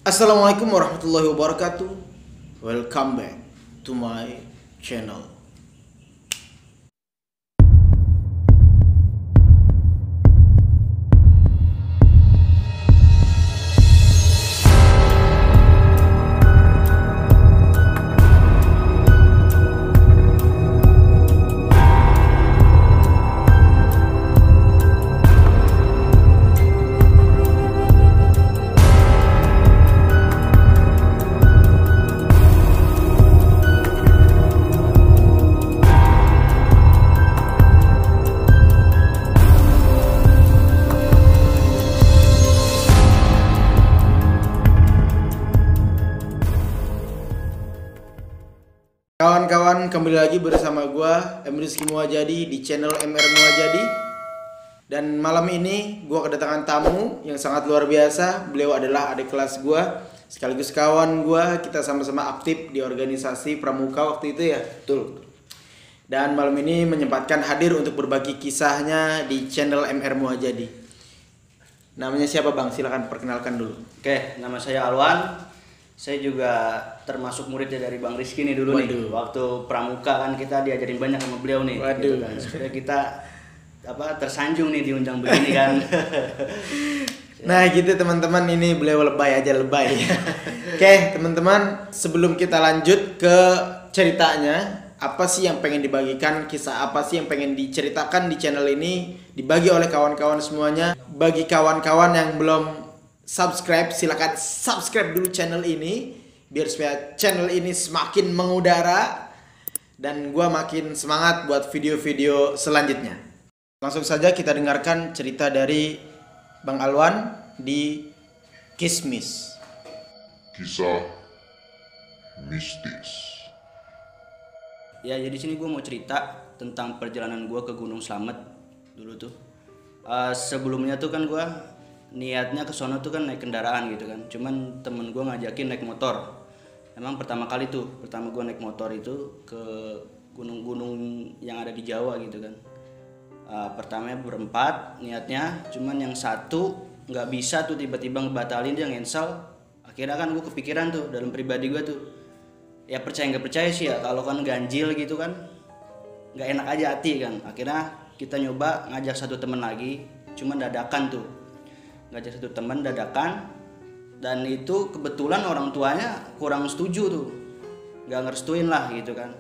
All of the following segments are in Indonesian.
Assalamualaikum warahmatullahi wabarakatuh. Welcome back to my channel. Kawan-kawan, kembali lagi bersama gua Rizky Muwajadi di channel MR Muwajadi. Dan malam ini gua kedatangan tamu yang sangat luar biasa. Beliau adalah adik kelas gua, sekaligus kawan gua. Kita sama-sama aktif di organisasi Pramuka waktu itu ya. Betul. Dan malam ini menyempatkan hadir untuk berbagi kisahnya di channel MR Muwajadi. Namanya siapa Bang? Silahkan perkenalkan dulu. Oke, nama saya Alwan. Saya juga termasuk muridnya dari Bang Rizky nih dulu. Waduh. Nih. Waktu Pramuka kan kita diajarin banyak sama beliau nih. Waduh. Gitu kan. Supaya kita tersanjung nih diundang begini kan. Nah gitu teman-teman, ini beliau lebay aja lebay. Oke teman-teman, sebelum kita lanjut ke ceritanya, apa sih yang pengen dibagikan, kisah apa sih yang pengen diceritakan di channel ini, dibagi oleh kawan-kawan semuanya. Bagi kawan-kawan yang belum subscribe, silakan subscribe dulu channel ini biar supaya channel ini semakin mengudara dan gua makin semangat buat video-video selanjutnya. Langsung saja kita dengarkan cerita dari Bang Alwan di Kismis. Kisah mistis. Ya, jadi sini gue mau cerita tentang perjalanan gue ke Gunung Slamet dulu tuh. Sebelumnya tuh kan gue niatnya ke sono tuh kan naik kendaraan gitu kan. Cuman temen gue ngajakin naik motor. Emang pertama gue naik motor itu ke gunung-gunung yang ada di Jawa gitu kan. Pertamanya berempat niatnya, cuman yang satu nggak bisa tuh, tiba-tiba ngebatalin, dia ngensel. Akhirnya kan gue kepikiran tuh dalam pribadi gue tuh, ya percaya nggak percaya sih ya, kalau kan ganjil gitu kan nggak enak aja hati kan. Akhirnya kita nyoba ngajak satu temen lagi, cuman dadakan tuh. Ngajak satu teman dadakan, dan itu kebetulan orang tuanya kurang setuju tuh, nggak ngerestuin lah gitu kan.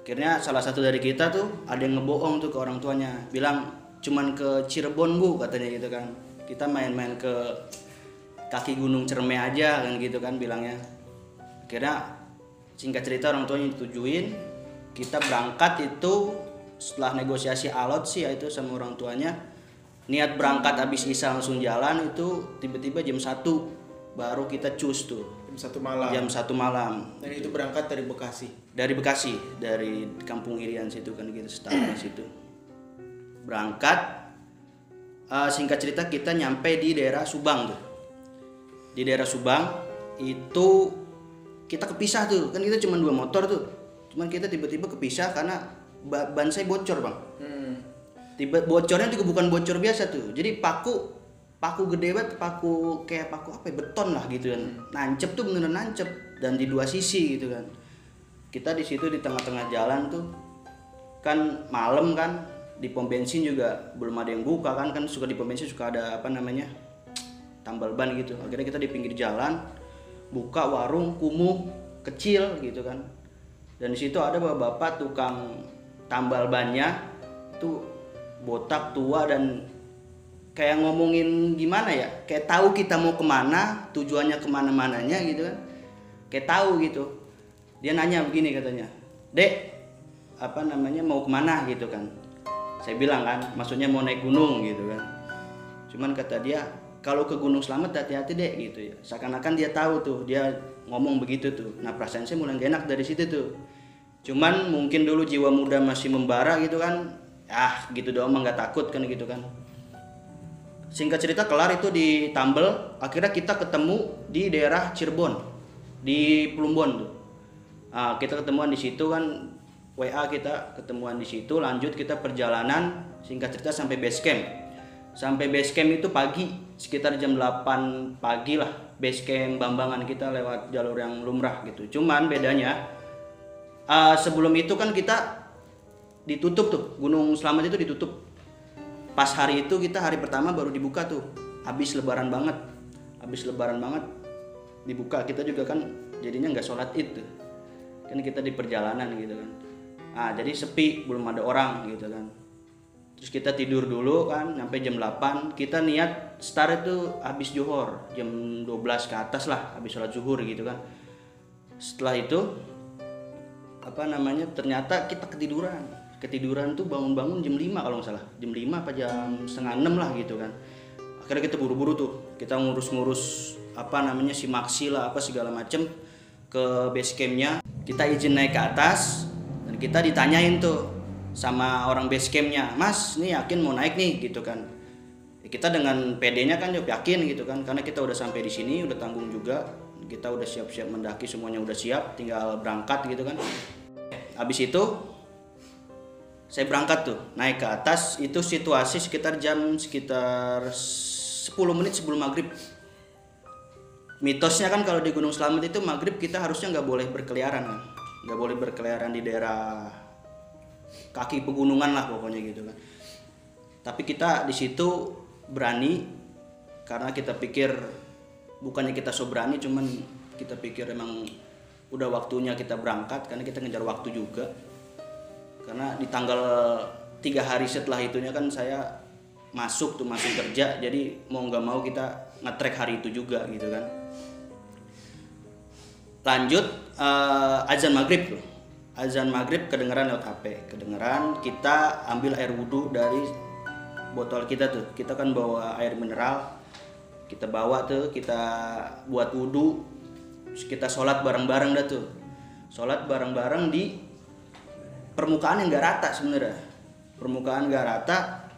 Akhirnya salah satu dari kita tuh ada yang ngebohong tuh ke orang tuanya, bilang cuman ke Cirebon bu katanya gitu kan. Kita main-main ke kaki gunung Cermai aja kan gitu kan bilangnya. Akhirnya singkat cerita orang tuanya ditujuin, kita berangkat itu setelah negosiasi alot sih ya itu sama orang tuanya. Niat berangkat habis isya langsung jalan, itu tiba-tiba jam 1 baru kita cus tuh. Jam 1 malam. Jam 1 malam. Dan itu berangkat dari Bekasi. Dari Bekasi, dari Kampung Irian situ kan kita start di situ. Berangkat, singkat cerita kita nyampe di daerah Subang tuh. Di daerah Subang itu kita kepisah tuh, kan kita cuma 2 motor tuh. Cuman kita tiba-tiba kepisah karena ban saya bocor bang. Bocornya juga bukan bocor biasa tuh, jadi paku gede banget, kayak paku apa ya, beton lah gitu kan. Nancep tuh, beneran nancep, dan di 2 sisi gitu kan. Kita di situ di tengah-tengah jalan tuh kan malam kan, di pom bensin juga belum ada yang buka kan suka di pom bensin suka ada tambal ban gitu. Akhirnya kita di pinggir jalan buka warung kumuh kecil gitu kan, dan di situ ada bapak tukang tambal bannya tuh, botak tua, dan kayak ngomongin gimana ya, kayak tahu kita mau kemana, tujuannya kemana-mananya gitu kan, kayak tahu gitu. Dia nanya begini katanya, dek mau kemana gitu kan. Saya bilang kan maksudnya mau naik gunung gitu kan. Cuman kata dia, kalau ke Gunung Slamet hati-hati dek gitu ya. Seakan-akan dia tahu tuh, dia ngomong begitu tuh. Nah perasaan saya mulai gak enak dari situ tuh. Cuman mungkin dulu jiwa muda masih membara gitu kan, gitu doang mah nggak takut kan gitu kan. Singkat cerita kelar itu di Tambel, akhirnya kita ketemu di daerah Cirebon, di Plumbon tuh. Kita ketemuan di situ kan, WA kita ketemuan di situ, lanjut kita perjalanan singkat cerita sampai base camp. Sampai base camp itu pagi, sekitar jam 8 pagi lah. base camp Bambangan kita lewat jalur yang lumrah gitu. Cuman bedanya sebelum itu kan kita ditutup tuh, Gunung Slamet itu ditutup. Pas hari itu kita hari pertama baru dibuka tuh, habis lebaran banget dibuka. Kita juga kan jadinya nggak sholat id tuh, kan kita di perjalanan gitu kan. Jadi sepi, belum ada orang gitu kan. Terus kita tidur dulu kan sampai jam 8. Kita niat start itu habis zuhur, jam 12 ke atas lah, habis sholat zuhur gitu kan. Setelah itu ternyata kita ketiduran tuh bangun-bangun jam 5 kalau nggak salah, jam 5 apa jam setengah 6 lah gitu kan. Akhirnya kita buru-buru tuh, kita ngurus si maksi lah apa segala macem ke base campnya. Kita izin naik ke atas dan kita ditanyain tuh sama orang base campnya, "Mas, nih yakin mau naik nih?" gitu kan. Kita dengan PD-nya kan yakin gitu kan, karena kita udah sampai di sini, udah tanggung juga, kita udah siap-siap mendaki, semuanya udah siap, tinggal berangkat gitu kan. Habis itu saya berangkat tuh, naik ke atas. Itu situasi sekitar 10 menit sebelum maghrib. Mitosnya kan kalau di Gunung Slamet itu maghrib kita harusnya nggak boleh berkeliaran kan, nggak boleh berkeliaran di daerah kaki pegunungan lah pokoknya gitu kan. Tapi kita di situ berani karena kita pikir, bukannya kita so berani, cuman kita pikir emang udah waktunya kita berangkat, karena kita ngejar waktu juga. Karena di tanggal 3 hari setelah itunya kan saya masuk kerja, jadi mau nggak mau kita nge-track hari itu juga gitu kan. Lanjut azan maghrib kedengeran lewat HP, kita ambil air wudhu dari botol kita tuh. Kita kan bawa air mineral, kita bawa tuh, kita buat wudhu, kita sholat bareng-bareng dah tuh. Sholat bareng-bareng di permukaan yang gak rata sebenarnya. Permukaan gak rata.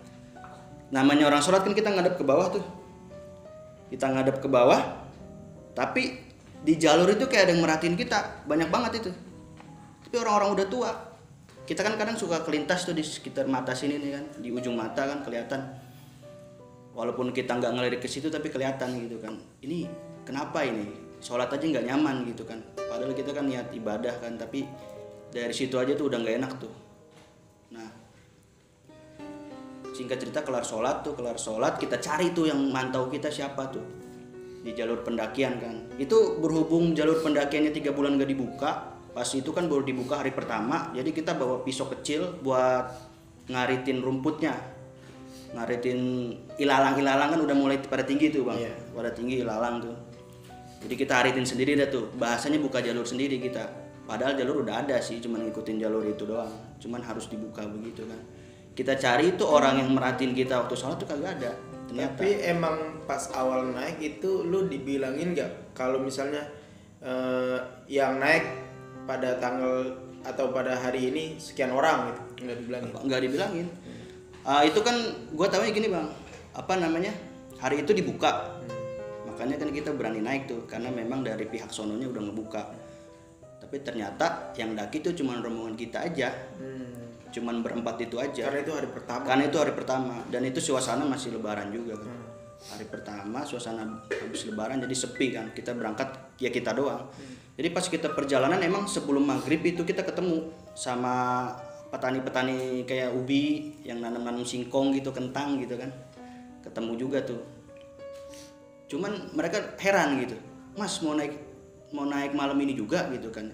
Namanya orang sholat kan kita ngadep ke bawah tuh. Kita ngadep ke bawah, tapi di jalur itu kayak ada yang merhatiin kita, banyak banget itu. Tapi orang-orang udah tua. Kita kan kadang suka kelintas tuh di sekitar mata sini nih kan, di ujung mata kan kelihatan. Walaupun kita nggak ngelirik ke situ tapi kelihatan gitu kan. Ini kenapa ini? Sholat aja nggak nyaman gitu kan. Padahal kita kan niat ibadah kan, tapi dari situ aja tuh udah nggak enak tuh. Nah, singkat cerita kelar sholat kita cari tuh yang mantau kita siapa tuh di jalur pendakian kan. Itu berhubung jalur pendakiannya 3 bulan gak dibuka, pas itu kan baru dibuka hari pertama, jadi kita bawa pisau kecil buat ngaritin rumputnya, ngaritin ilalang kan udah mulai pada tinggi tuh bang. Pada tinggi ilalang tuh, jadi kita aritin sendiri dah tuh. Bahasanya buka jalur sendiri kita, padahal jalur udah ada sih, cuman ngikutin jalur itu doang, cuman harus dibuka begitu kan. Kita cari itu orang yang merhatiin kita waktu sholat tuh kagak ada ternyata. Tapi emang pas awal naik itu lu dibilangin nggak kalau misalnya yang naik pada tanggal atau pada hari ini sekian orang gitu? Nggak dibilangin. Itu kan gue tahunya gini bang, hari itu dibuka, makanya kan kita berani naik tuh, karena memang dari pihak sononya udah ngebuka. Tapi ternyata yang daki tuh cuma rombongan kita aja, cuman berempat itu aja. Karena itu hari pertama. Dan itu suasana masih lebaran juga kan. Hari pertama suasana habis lebaran jadi sepi kan. Kita berangkat ya kita doang. Jadi pas kita perjalanan emang sebelum maghrib itu kita ketemu sama petani-petani kayak ubi yang nanam-nanam singkong gitu, kentang gitu kan. Ketemu juga tuh. Cuman mereka heran gitu. "Mas mau naik malam ini juga?" gitu kan.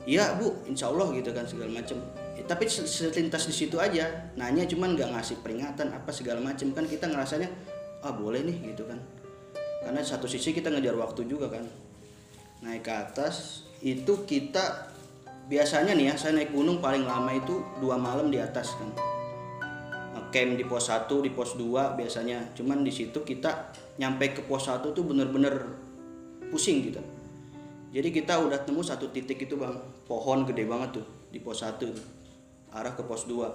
"Iya Bu, insya Allah" gitu kan segala macem. Tapi selintas di situ aja nanya, cuman nggak ngasih peringatan apa segala macem kan. Kita ngerasanya boleh nih gitu kan, karena satu sisi kita ngejar waktu juga kan. Naik ke atas itu kita biasanya nih ya, saya naik gunung paling lama itu 2 malam di atas kan. Camp di pos 1, di pos 2 biasanya. Cuman di situ kita nyampe ke pos 1 tuh bener-bener pusing gitu. Jadi kita udah temu satu titik itu bang, pohon gede banget tuh di pos 1 tuh, arah ke pos 2.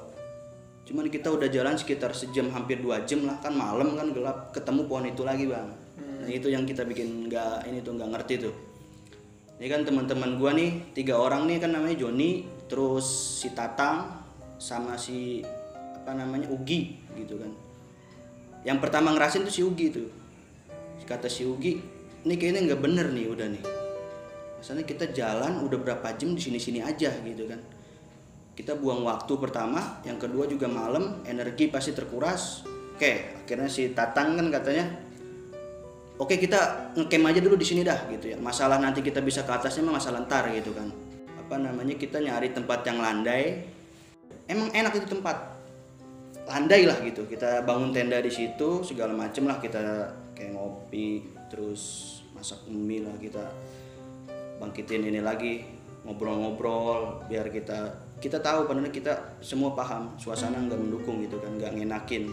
Cuman kita udah jalan sekitar sejam, hampir 2 jam lah, kan malam kan gelap, ketemu pohon itu lagi bang. Nah itu yang kita bikin nggak ngerti tuh. Ini kan teman-teman gua nih 3 orang nih kan, namanya Joni, terus si Tatang sama si Ugi gitu kan. Yang pertama ngerasin tuh si Ugi tuh. Kata si Ugi, ini kayaknya nggak bener nih udah nih. Misalnya kita jalan udah berapa jam di sini-sini aja gitu kan. Kita buang waktu pertama, yang kedua juga malam, energi pasti terkuras. Oke, akhirnya si Tatang kan katanya, oke kita ngecamp aja dulu di sini dah gitu ya. Masalah nanti kita bisa ke atasnya mah masalah ntar gitu kan. Apa namanya, kita nyari tempat yang landai. Emang enak itu tempat. Landai lah gitu. Kita bangun tenda di situ, segala macem lah, kita kayak ngopi, terus masak mie lah, kita bangkitin ini lagi, ngobrol-ngobrol biar kita tahu padahal kita semua paham suasana nggak mendukung gitu kan, nggak ngenakin,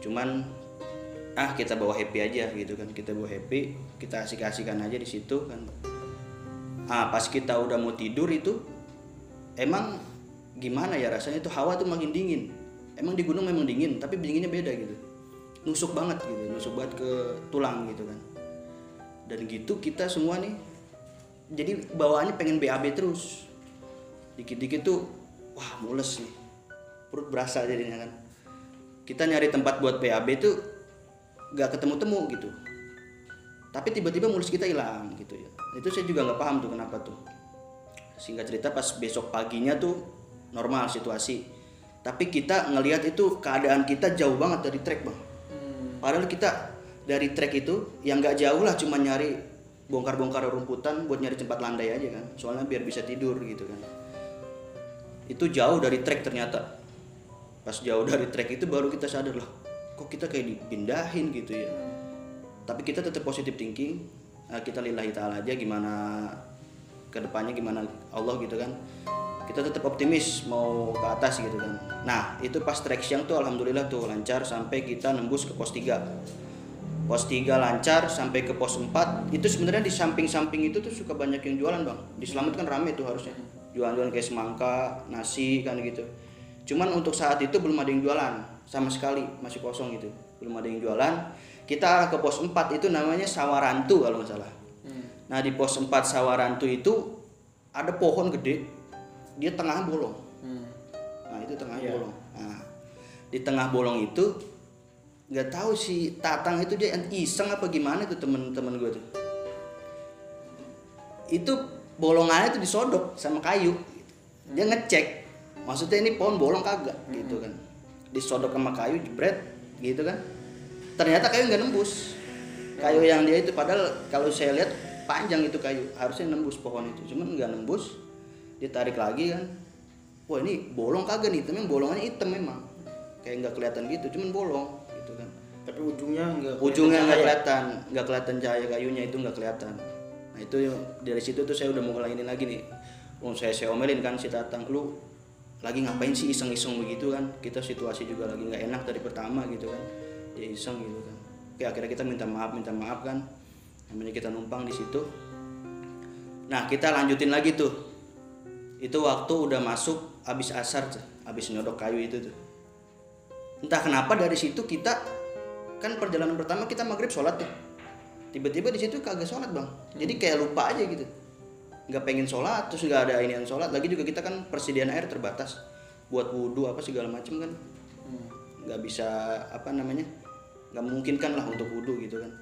cuman kita bawa happy aja gitu kan, kita bawa happy, kita asik-asikan aja di situ kan. Pas kita udah mau tidur itu emang gimana ya rasanya, tuh hawa tuh makin dingin. Emang di gunung memang dingin, tapi dinginnya beda gitu, nusuk banget ke tulang gitu kan. Dan gitu kita semua nih jadi bawaannya pengen BAB terus. Dikit-dikit tuh wah mules nih, perut berasa jadinya kan. Kita nyari tempat buat BAB tuh gak ketemu-temu gitu, tapi tiba-tiba mulus kita hilang gitu ya. Itu saya juga nggak paham tuh kenapa tuh. Singkat cerita pas besok paginya tuh normal situasi, tapi kita ngelihat itu keadaan kita jauh banget dari trek bang. Padahal kita dari trek itu yang nggak jauh lah, cuma nyari bongkar-bongkar rumputan buat nyari tempat landai aja kan, soalnya biar bisa tidur gitu kan. Itu jauh dari trek ternyata. Pas jauh dari trek itu baru kita sadar lah, kok kita kayak dipindahin gitu ya. Tapi kita tetap positive thinking, kita lillahi ta'ala aja, gimana kedepannya gimana Allah gitu kan. Kita tetap optimis mau ke atas gitu kan. Nah itu pas trek siang tuh alhamdulillah tuh lancar sampai kita nembus ke pos 3. Pos 3 lancar sampai ke pos 4. Itu sebenarnya di samping-samping itu tuh suka banyak yang jualan bang. Di Selamat kan rame tuh harusnya, jualan-jualan kayak semangka, nasi kan gitu. Cuman untuk saat itu belum ada yang jualan sama sekali, masih kosong gitu, belum ada yang jualan. Kita arah ke pos 4 itu namanya Sawarantu kalau nggak salah. Nah di pos 4 Sawarantu itu ada pohon gede, dia tengah bolong. Nah itu tengah bolong. Nah di tengah bolong itu nggak tahu si Tatang itu dia iseng apa gimana tuh, temen-temen gue tuh. Itu bolongannya tuh disodok sama kayu. Dia ngecek, maksudnya ini pohon bolong kagak gitu kan. Disodok sama kayu, jebret gitu kan. Ternyata kayu nggak nembus. Kayu yang dia itu padahal kalau saya lihat panjang itu kayu, harusnya nembus pohon itu, cuman nggak nembus. Ditarik lagi kan. Wah ini bolong kagak nih, tapi bolongannya hitam memang. Kayak nggak kelihatan gitu, cuman bolong. Kan. Tapi ujungnya nggak kelihatan cahaya kayunya, itu nggak kelihatan. Nah itu dari situ tuh saya udah mulai ini lagi nih. Saya omelin kan si Tatang, lu lagi ngapain sih iseng-iseng begitu kan? Kita situasi juga lagi nggak enak dari pertama gitu kan. Dia iseng gitu kan. Oke akhirnya kita minta maaf kan. Namanya kita numpang di situ. Nah kita lanjutin lagi tuh. Itu waktu udah masuk abis asar tuh, abis nyodok kayu itu tuh. Entah kenapa dari situ kita kan perjalanan pertama kita maghrib sholat tuh, tiba-tiba di situ kagak sholat bang, jadi kayak lupa aja gitu, nggak pengen sholat, terus nggak ada inian sholat lagi juga, kita kan persediaan air terbatas buat wudhu apa segala macem kan, nggak bisa apa namanya, nggak memungkinkan lah untuk wudhu gitu kan.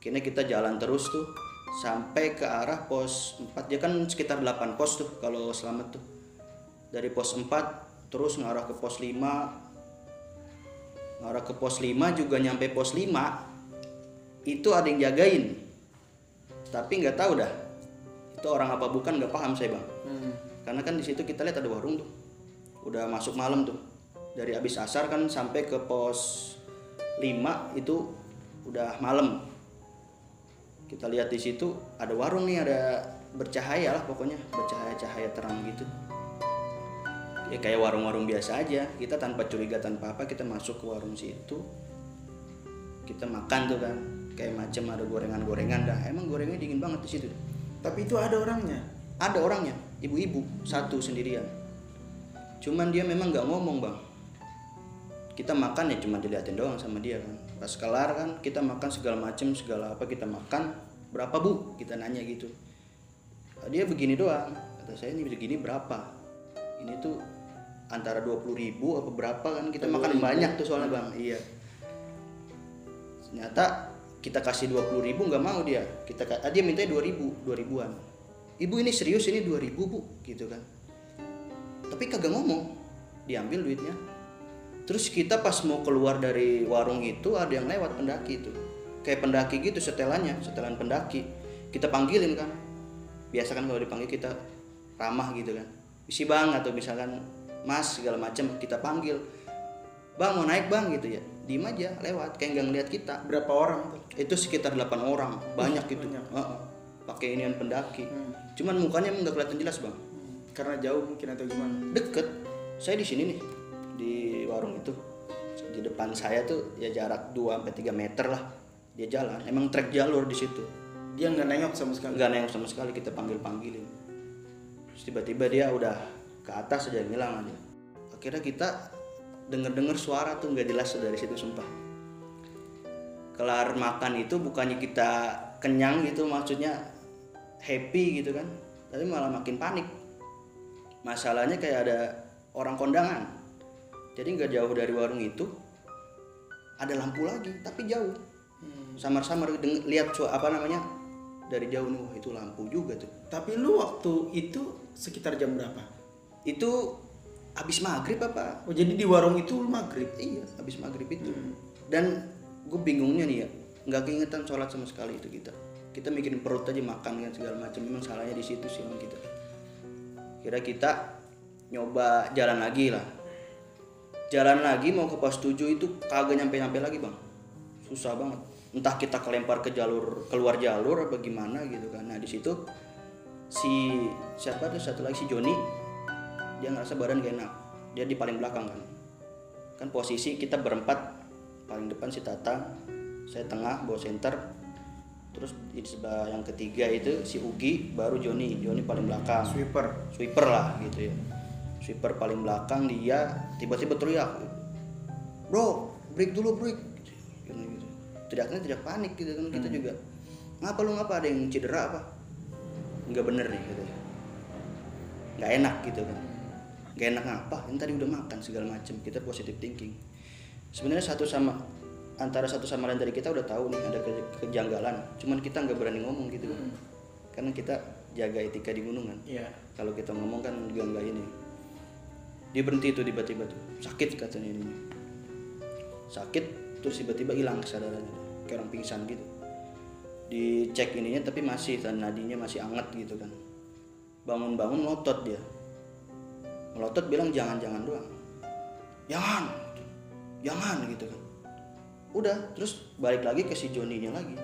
Akhirnya kita jalan terus tuh sampai ke arah pos 4, dia kan sekitar 8 pos tuh kalau Selamat tuh, dari pos 4 terus ngarah ke pos 5. Ngarah ke pos 5 juga nyampe pos 5 itu ada yang jagain, tapi nggak tahu dah itu orang apa bukan, nggak paham saya bang. Karena kan di situ kita lihat ada warung tuh, udah masuk malam tuh, dari abis asar kan sampai ke pos 5 itu udah malam. Kita lihat di situ ada warung nih, ada bercahaya lah pokoknya, bercahaya terang gitu. Ya kayak warung-warung biasa aja, kita tanpa curiga tanpa apa kita masuk ke warung situ, kita makan tuh kan, kayak macam ada gorengan-gorengan dah, emang gorengnya dingin banget di situ. Tapi itu ada orangnya? Ada orangnya, ibu-ibu satu sendirian, cuman dia memang nggak ngomong bang. Kita makan ya cuma diliatin doang sama dia kan. Pas kelar kan kita makan segala macam, segala apa kita makan, berapa bu? Kita nanya gitu. Dia begini doang, kata saya ini begini berapa? Ini tuh antara 20.000 apa berapa kan, kita makan banyak tuh soalnya bang. Iya. Ternyata kita kasih 20.000 nggak mau dia. Dia minta 2000-an. Ibu ini serius, ini 2000 bu, gitu kan. Tapi kagak ngomong, diambil duitnya. Terus kita pas mau keluar dari warung itu ada yang lewat pendaki itu, kayak pendaki gitu, setelan pendaki. Kita panggilin kan, biasa kan kalau dipanggil kita ramah gitu kan, isi bang, atau misalkan mas segala macam, kita panggil, bang mau naik bang gitu ya, diem aja lewat kayak nggak ngeliat kita. Berapa orang tuh? Itu sekitar 8 orang, banyak gitu. Pakai inian pendaki. Cuman mukanya emang nggak kelihatan jelas bang. Karena jauh mungkin atau gimana? Deket, saya di sini nih, di warung itu. Di depan saya tuh ya jarak 2-3 meter lah. Dia jalan, emang trek jalur di situ. Dia nggak nengok sama sekali. Nggak nengok sama sekali, kita panggilin. Terus tiba-tiba dia udah ke atas aja, ngilang aja. Akhirnya kita denger suara tuh nggak jelas dari situ, sumpah. Kelar makan itu bukannya kita kenyang gitu, maksudnya happy gitu kan, tapi malah makin panik. Masalahnya kayak ada orang kondangan, jadi nggak jauh dari warung itu ada lampu lagi, tapi jauh. Samar-samar lihat dari jauh nih, wah itu lampu juga tuh. Tapi lu waktu itu sekitar jam berapa? Itu habis maghrib apa? Oh jadi di warung itu lu maghrib? Iya, habis maghrib itu. Dan gue bingungnya nih ya, nggak keingetan sholat sama sekali itu kita mikirin perut aja, makan kan segala macam. Memang salahnya di situ sih emang kita. Kira kita nyoba jalan lagi mau ke pos 7 itu kagak nyampe lagi bang, susah banget. Entah kita kelempar keluar jalur apa gimana gitu kan. Nah di situ si siapa tuh satu lagi, si Joni, dia ngerasa badan gak enak, dia di paling belakang kan posisi kita berempat, paling depan si Tatang, saya tengah bawa senter, terus di sebelah yang ketiga itu si Ugi, baru Joni paling belakang, sweeper lah gitu ya, sweeper paling belakang. Dia tiba-tiba teriak, bro break dulu break gitu. Teriaknya tidak panik gitu kan. Kita juga ngapa ada yang cedera apa, nggak bener nih gitu ya, nggak enak gitu kan. Gak enak ngapa, ini tadi udah makan segala macam. Kita positive thinking. Sebenarnya antara satu sama lain dari kita udah tahu nih ada kejanggalan, cuman kita nggak berani ngomong gitu kan. Karena kita jaga etika di gunung kan. Iya. Kalau kita ngomong kan juga nggak ini. Dia berhenti tuh tiba-tiba tuh, sakit katanya ini. Sakit terus tiba-tiba hilang kesadarannya, kayak orang pingsan gitu. Dicek ininya tapi masih nadinya masih hangat gitu kan. Bangun-bangun melotot dia. Melotot bilang jangan doang. Jangan gitu kan. Udah, terus balik lagi ke si Joninya lagi.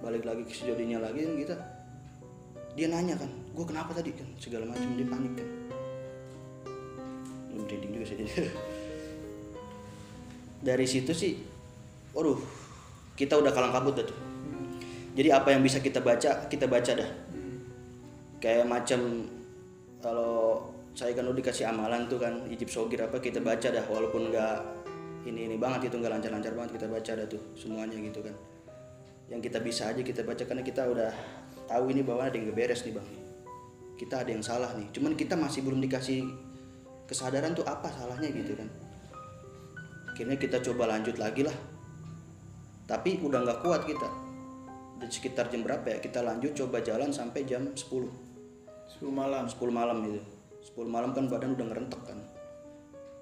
Balik lagi ke si Joninya lagi kan kita. Dia nanya kan, gue kenapa tadi kan segala macam, dia panik kan. Merinding juga sih. Dari situ sih, waduh, kita udah kalang kabut dah tuh. Jadi apa yang bisa kita baca dah. Kayak macam kalau saya kan udah dikasih amalan tuh kan, ijib sogir apa, kita baca dah, walaupun nggak ini banget itu, nggak lancar banget, kita baca dah tuh semuanya gitu kan. Yang kita bisa aja kita baca, karena kita udah tahu ini bahwa ada yang nggak beres nih bang, kita ada yang salah nih, cuman kita masih belum dikasih kesadaran tuh apa salahnya gitu kan. Akhirnya kita coba lanjut lagi lah, tapi udah nggak kuat kita. Dan sekitar jam berapa ya, kita lanjut coba jalan sampai jam 10 malam itu. 10 malam kan badan udah ngerentek kan.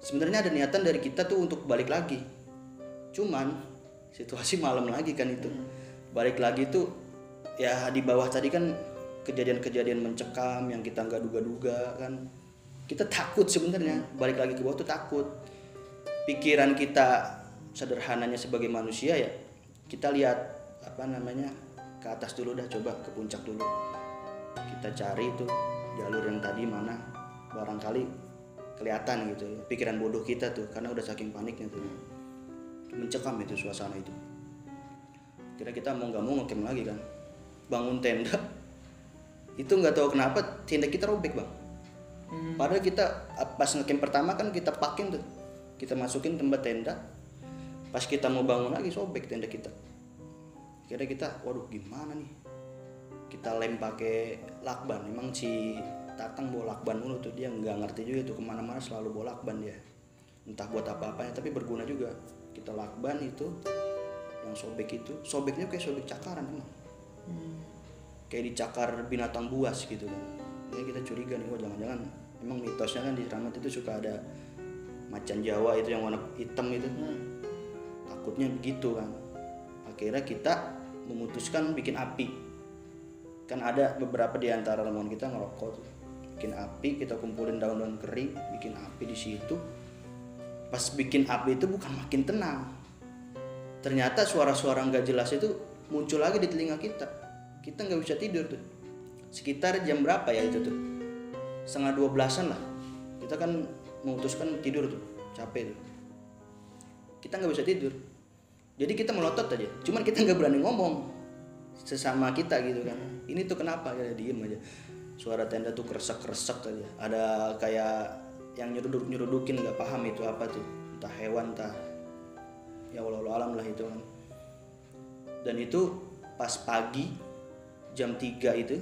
Sebenarnya ada niatan dari kita tuh untuk balik lagi, cuman situasi malam lagi kan itu. Balik lagi tuh ya di bawah tadi kan kejadian-kejadian mencekam yang kita nggak duga-duga kan. Kita takut sebenarnya, balik lagi ke bawah tuh takut. Pikiran kita sederhananya sebagai manusia ya, kita lihat ke atas dulu dah, coba ke puncak dulu. Kita cari tuh jalur yang tadi mana, barangkali kelihatan gitu ya. Pikiran bodoh kita tuh, karena udah saking paniknya tuh, mencekam itu suasana itu. Kira kita mau nggak mau ngecamp lagi kan, bangun tenda. Itu nggak tahu kenapa tenda kita robek bang. Padahal kita pas ngecamp pertama kan kita pakin tuh, kita masukin tempat tenda. Pas kita mau bangun lagi sobek tenda kita. Kira kita, waduh gimana nih? Kita lem pakai lakban. Memang si Tatang bawa lakban mulu tuh, dia nggak ngerti juga tuh, kemana-mana selalu bawa lakban dia. Entah buat apa-apanya, tapi berguna juga. Kita lakban itu yang sobek itu sobeknya kayak sobek cakaran emang. Kayak dicakar binatang buas gitu kan. Jadi kita curiga nih, wah jangan-jangan emang mitosnya kan di Keramat itu suka ada macan Jawa itu yang warna hitam itu. Takutnya begitu kan. Akhirnya kita memutuskan bikin api. Kan ada beberapa di antara teman kita ngerokok tuh. Bikin api, kita kumpulin daun-daun kering, bikin api di situ. Pas bikin api itu bukan makin tenang. Ternyata suara-suara nggak jelas itu muncul lagi di telinga kita. Kita nggak bisa tidur tuh. Sekitar jam berapa ya itu tuh? 11:30 lah. Kita kan memutuskan tidur tuh, capek tuh. Kita nggak bisa tidur. Jadi kita melotot aja. Cuman kita nggak berani ngomong sesama kita gitu kan. Ini tuh kenapa? Ya diem aja. Suara tenda tuh kresek-kresek aja. Ada kayak yang nyeruduk-nyerudukin, nggak paham itu apa tuh. Entah hewan, entah ya walau alam lah itu kan. Dan itu pas pagi jam 3 itu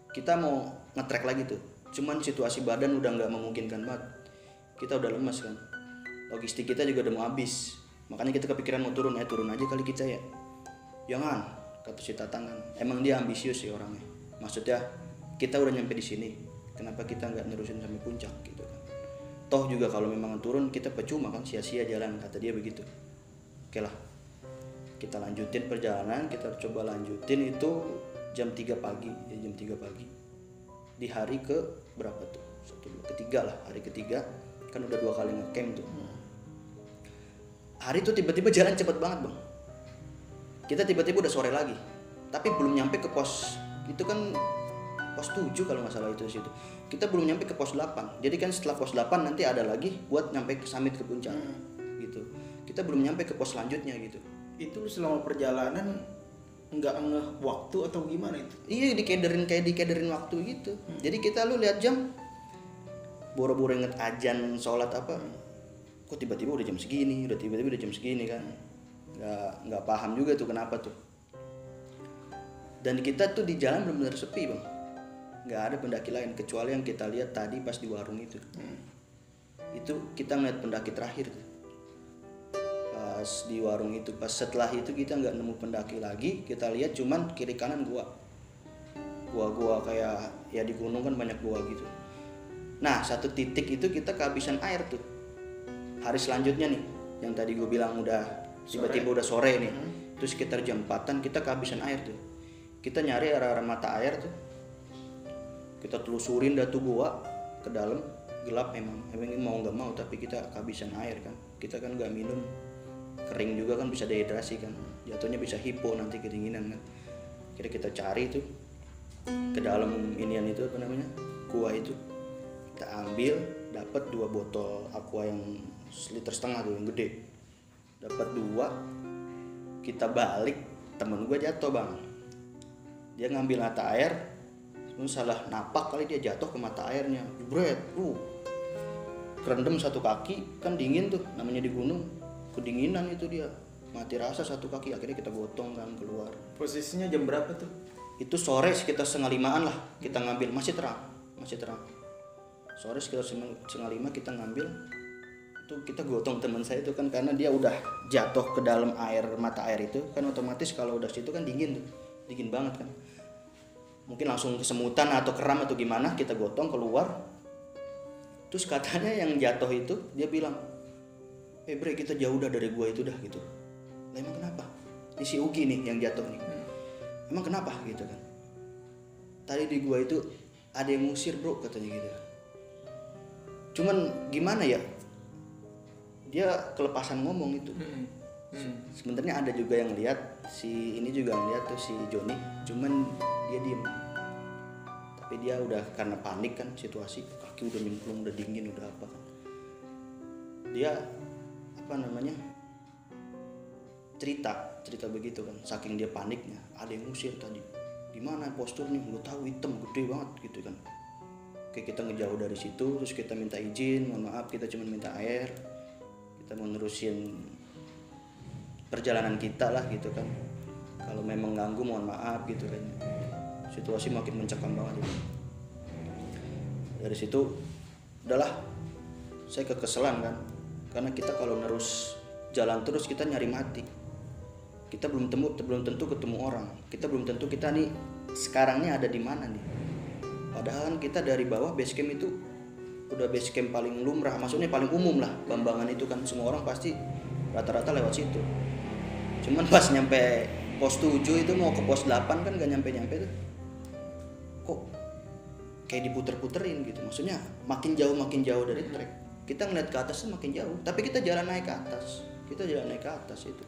kita mau nge-track lagi tuh. Cuman situasi badan udah nggak memungkinkan banget. Kita udah lemas kan. Logistik kita juga udah mau habis. Makanya kita kepikiran mau turun aja kali kita ya. Jangan, kata si Tatang kan. Emang dia ambisius sih orangnya. Maksudnya kita udah nyampe di sini. Kenapa kita nggak nerusin sampai puncak gitu kan. Toh juga kalau memang turun kita percuma kan, sia-sia jalan, kata dia begitu. Oke lah. Kita lanjutin perjalanan, kita coba lanjutin itu jam 3 pagi, ya jam 3 pagi. Di hari ke berapa tuh? Ketiga lah, hari ketiga kan udah 2 kali nge-camp tuh. Hari itu tiba-tiba jalan cepet banget bang. Kita tiba-tiba udah sore lagi, tapi belum nyampe ke pos. Itu kan pos 7 kalau nggak salah itu situ. Kita belum nyampe ke pos 8. Jadi kan setelah pos 8 nanti ada lagi buat nyampe ke summit ke puncak. Gitu. Kita belum nyampe ke pos selanjutnya gitu. Itu selama perjalanan nggak ngeh waktu atau gimana itu? Iya dikederin waktu gitu. Jadi kita lu lihat jam, boro-boro inget ajan sholat apa, kok tiba-tiba udah jam segini, udah jam segini kan, nggak paham juga tuh kenapa tuh. Dan kita tuh di jalan benar-benar sepi bang, nggak ada pendaki lain kecuali yang kita lihat tadi pas di warung itu. Itu kita ngeliat pendaki terakhir tuh. Pas di warung itu, pas setelah itu kita nggak nemu pendaki lagi. Kita lihat cuman kiri kanan gua kayak ya di gunung kan banyak gua gitu. Nah satu titik itu kita kehabisan air tuh. Hari selanjutnya nih, yang tadi gue bilang udah tiba-tiba udah sore nih, itu sekitar jam 4-an kita kehabisan air tuh. Kita nyari arah mata air tuh, kita telusurin dah tuh gua ke dalam, gelap emang mau nggak mau, tapi kita kehabisan air kan. Kita kan nggak minum, kering juga kan bisa dehidrasi kan, jatuhnya bisa hipo nanti kedinginan kan. Kira kita cari tuh ke dalam inian itu apa namanya, gua itu kita ambil, dapat 2 botol aqua yang 1,5 liter tuh yang gede, dapat 2. Kita balik, temen gue jatuh bang, dia ngambil mata air, salah napak kali dia jatuh ke mata airnya, jebret, kerendam satu kaki, kan dingin tuh namanya di gunung, kedinginan itu dia, mati rasa satu kaki. Akhirnya kita gotong kan keluar. Posisinya jam berapa tuh? Itu sore sekitar 4:30 lah kita ngambil, masih terang. Sore sekitar 4:30 kita ngambil. Itu kita gotong teman saya itu kan, karena dia udah jatuh ke dalam air, mata air itu kan otomatis kalau udah situ kan dingin tuh, dingin banget kan. Mungkin langsung kesemutan atau kram atau gimana, kita gotong keluar. Terus katanya yang jatuh itu dia bilang, Bre kita jauh dah dari gua itu dah gitu. Lah emang kenapa? Ini si Ugi nih yang jatuh nih. Emang kenapa gitu kan? Tadi di gua itu ada yang ngusir bro katanya gitu. Cuman gimana ya? Dia kelepasan ngomong itu. Sebenarnya ada juga yang lihat, si ini juga ngeliat tuh si Joni, cuman dia diem. Tapi dia udah karena panik kan situasi, kaki udah nyemplung, udah dingin, udah apa kan. Dia apa namanya? cerita begitu kan, saking dia paniknya. Ada yang ngusir tadi. Di mana posturnya? Lu tahu hitam gede banget gitu kan. Oke, kita ngejauh dari situ, terus kita minta izin, mohon maaf kita cuma minta air. Kita mau nerusin perjalanan kita lah gitu kan. Kalau memang ganggu mohon maaf gitu kan. Situasi makin mencekam banget gitu. Dari situ udahlah, saya kekeselan kan. Karena kita kalau nerus jalan terus kita nyari mati. kita belum tentu ketemu orang, kita belum tentu kita nih sekarangnya ada di mana nih. Padahal kan kita dari bawah base camp itu udah base camp paling lumrah, maksudnya paling umum lah. Bambangan itu kan semua orang pasti rata-rata lewat situ. Cuman pas nyampe pos 7 itu mau ke pos 8 kan gak nyampe-nyampe tuh. Kok kayak diputer-puterin gitu. Maksudnya makin jauh dari trek. Kita ngeliat ke atas tuh makin jauh, tapi kita jalan naik ke atas. Kita jalan naik ke atas itu.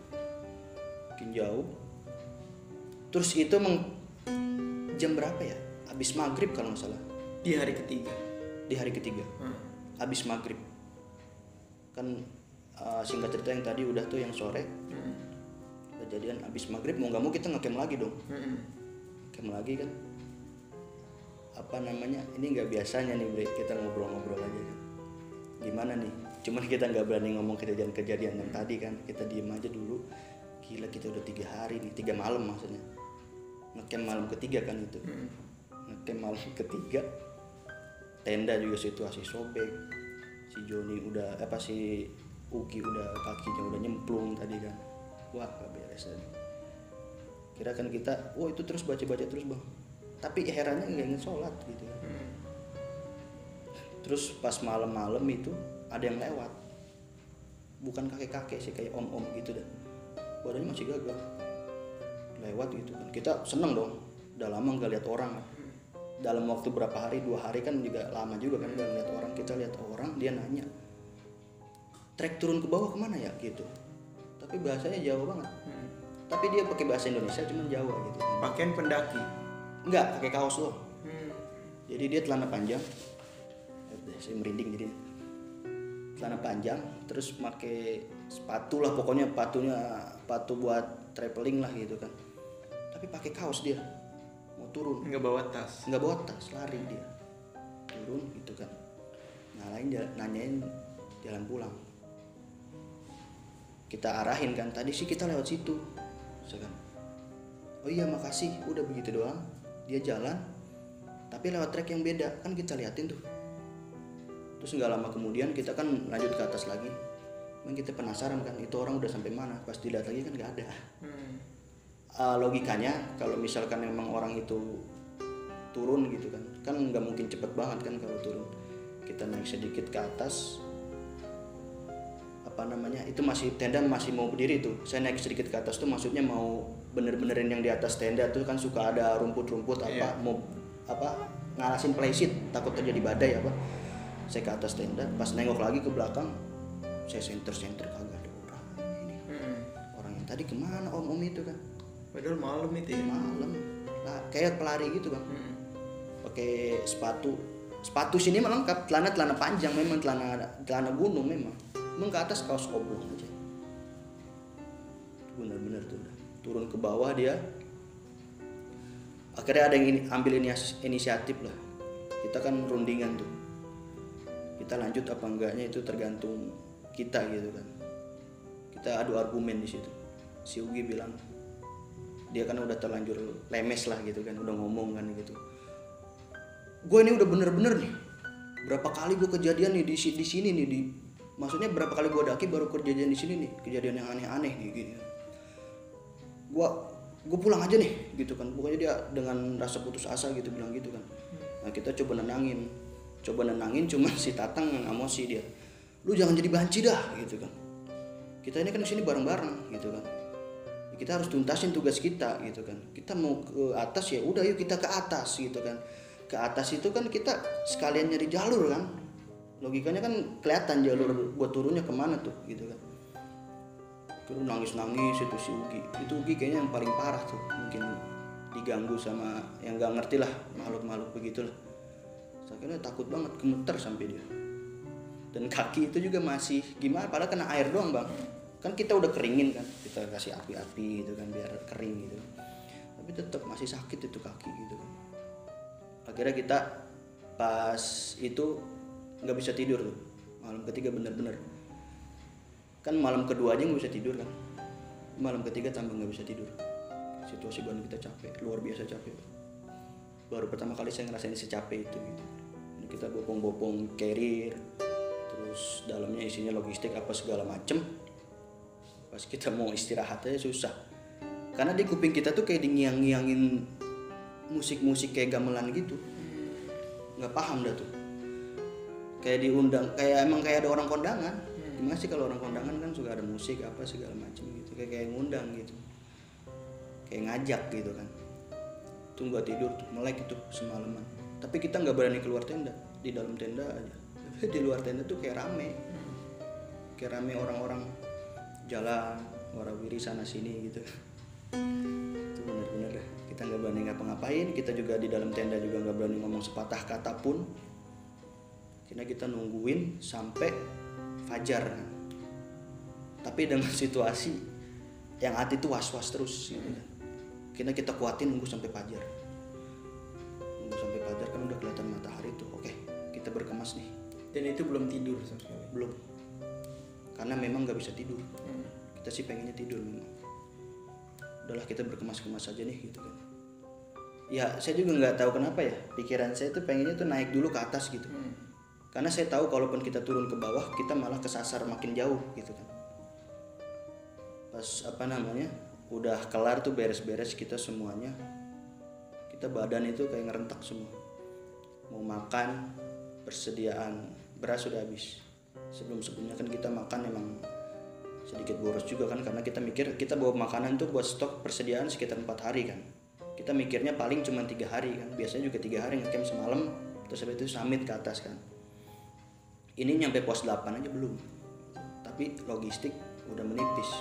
Makin jauh. Terus itu jam berapa ya? Habis maghrib kalau nggak salah. Di hari ketiga. Di hari ketiga. Habis maghrib. Kan singkat cerita yang tadi udah tuh yang sore. Kejadian habis maghrib mau nggak mau kita ngecamp lagi dong. Camp lagi kan. Apa namanya? Ini nggak biasanya nih Bre, kita ngobrol-ngobrol aja kan. Gimana nih? Cuman kita nggak berani ngomong kejadian yang tadi kan. Kita diem aja dulu. Gila kita udah 3 hari nih, 3 malam maksudnya. Ngecamp malam ketiga kan itu. Ngecamp malam ketiga. Tenda juga situasi sobek. Si Joni udah si Uki udah kakinya udah nyemplung tadi kan. Wah gak beres tadi. Kira kan kita, itu terus baca-baca terus bang. Tapi herannya nggak ingin sholat gitu kan. Terus pas malam-malam itu ada yang lewat. Bukan kakek-kakek sih, kayak om-om gitu dah. Badannya masih gagah. Lewat gitu kan. Kita seneng dong. Udah lama nggak lihat orang kan. Dalam waktu berapa hari, 2 hari kan juga lama juga kan nggak lihat orang. Kita lihat orang, dia nanya, trek turun ke bawah kemana ya gitu. Tapi bahasanya Jawa banget. Tapi dia pakai bahasa Indonesia cuman Jawa gitu. Pakaian pendaki. Enggak, pakai kaos loh. Jadi dia celana panjang. Saya merinding jadi. Celana panjang, terus pakai sepatu lah pokoknya sepatu buat traveling lah gitu kan. Tapi pakai kaos dia. Mau turun. Nggak bawa tas. Nggak bawa tas, lari dia. Turun gitu kan. Nanyain jalan pulang. Kita arahin kan, tadi sih kita lewat situ. Kan. Oh iya makasih, udah begitu doang. Dia jalan, tapi lewat trek yang beda kan kita liatin tuh. Terus nggak lama kemudian kita kan lanjut ke atas lagi. Memang kita penasaran kan itu orang udah sampai mana. Pas dilihat lagi kan nggak ada. Logikanya kalau misalkan memang orang itu turun gitu kan nggak mungkin cepet banget kan kalau turun. Kita naik sedikit ke atas. Itu masih tenda masih mau berdiri tuh. Saya naik sedikit ke atas tuh maksudnya mau bener-benerin yang di atas tenda tuh kan suka ada rumput-rumput ngalasin playseat takut terjadi badai apa. Saya ke atas tenda, pas nengok lagi ke belakang, saya senter kagak ada orang. Orang yang tadi kemana om itu kan? Padahal malam itu ya. Malam, kayak pelari gitu bang. Pakai sepatu sini memang lengkap, celana panjang memang celana gunung memang. Emang ke atas kaos oblong aja. Bener-bener tuh turun ke bawah dia. Akhirnya ada yang ambil inisiatif lah. Kita kan rundingan tuh. Kita lanjut apa enggaknya itu tergantung kita gitu kan. Kita adu argumen di situ. Si Ugi bilang dia kan udah terlanjur lemes lah gitu kan, udah ngomong kan gitu. Gue ini udah bener-bener nih. Berapa kali gue kejadian nih di sini nih maksudnya berapa kali gue daki baru kejadian di sini nih, kejadian yang aneh-aneh nih gitu. Gue pulang aja nih gitu kan. Pokoknya dia dengan rasa putus asa gitu bilang gitu kan. Nah kita coba nenangin cuman si Tatang yang emosi dia. Lu jangan jadi banci dah gitu kan. Kita ini kan di sini bareng-bareng gitu kan. Kita harus tuntasin tugas kita gitu kan. Kita mau ke atas ya udah yuk kita ke atas gitu kan. Ke atas itu kan kita sekalian nyari jalur kan. Logikanya kan kelihatan jalur buat turunnya kemana tuh gitu kan. Terus nangis itu si Ugi. Itu Ugi kayaknya yang paling parah tuh. Mungkin diganggu sama yang gak ngerti lah makhluk-makhluk begitulah. Akhirnya takut banget, gemeter sampai dia. Dan kaki itu juga masih gimana, padahal kena air doang bang. Kan kita udah keringin kan, kita kasih api-api gitu kan biar kering gitu. Tapi tetap masih sakit itu kaki gitu kan. Akhirnya kita pas itu nggak bisa tidur tuh. Malam ketiga bener-bener. Kan malam kedua aja nggak bisa tidur kan. Malam ketiga tambah nggak bisa tidur. Situasi badan kita capek, luar biasa capek. Baru pertama kali saya ngerasain secapek itu gitu. Kita bopong-bopong carrier, terus dalamnya isinya logistik apa segala macem. Pas kita mau istirahat aja susah. Karena di kuping kita tuh kayak ngiang-ngiangin musik-musik kayak gamelan gitu. Nggak paham dah tuh. Kayak diundang, kayak emang kayak ada orang kondangan. Gimana sih kalau orang kondangan kan suka ada musik apa segala macam gitu. Kayak ngundang gitu. Kayak ngajak gitu kan. Tuh nggak tidur tuh, melek itu semalaman. Tapi kita nggak berani keluar tenda, di dalam tenda aja. Di luar tenda tuh kayak rame orang-orang jalan warawiri sana sini gitu. Itu bener-bener dah. Kita nggak berani ngapa-ngapain, kita juga di dalam tenda juga nggak berani ngomong sepatah kata pun. Karena kita nungguin sampai fajar kan. Tapi dengan situasi yang hati tuh was-was terus gitu kan. Karena kita kuatin nunggu sampai fajar. Nunggu sampai fajar kan udah kelihatan matahari tuh. Oke, kita berkemas nih. Dan itu belum tidur sama sekali. Belum. Karena memang nggak bisa tidur. Kita sih pengennya tidur memang. Udahlah kita berkemas-kemas aja nih gitu kan. Ya saya juga nggak tahu kenapa ya, pikiran saya tuh pengennya tuh naik dulu ke atas gitu. Karena saya tahu kalaupun kita turun ke bawah kita malah kesasar makin jauh gitu kan. Pas udah kelar tuh beres-beres kita semuanya, kita badan itu kayak ngerentak semua. Mau makan, persediaan beras sudah habis. Sebelumnya kan kita makan emang sedikit boros juga kan, karena kita mikir kita bawa makanan tuh buat stok persediaan sekitar 4 hari kan. Kita mikirnya paling cuma 3 hari kan, biasanya juga 3 hari ngecamp semalam terus habis itu summit ke atas kan. Ini nyampe pos 8 aja belum, tapi logistik udah menipis.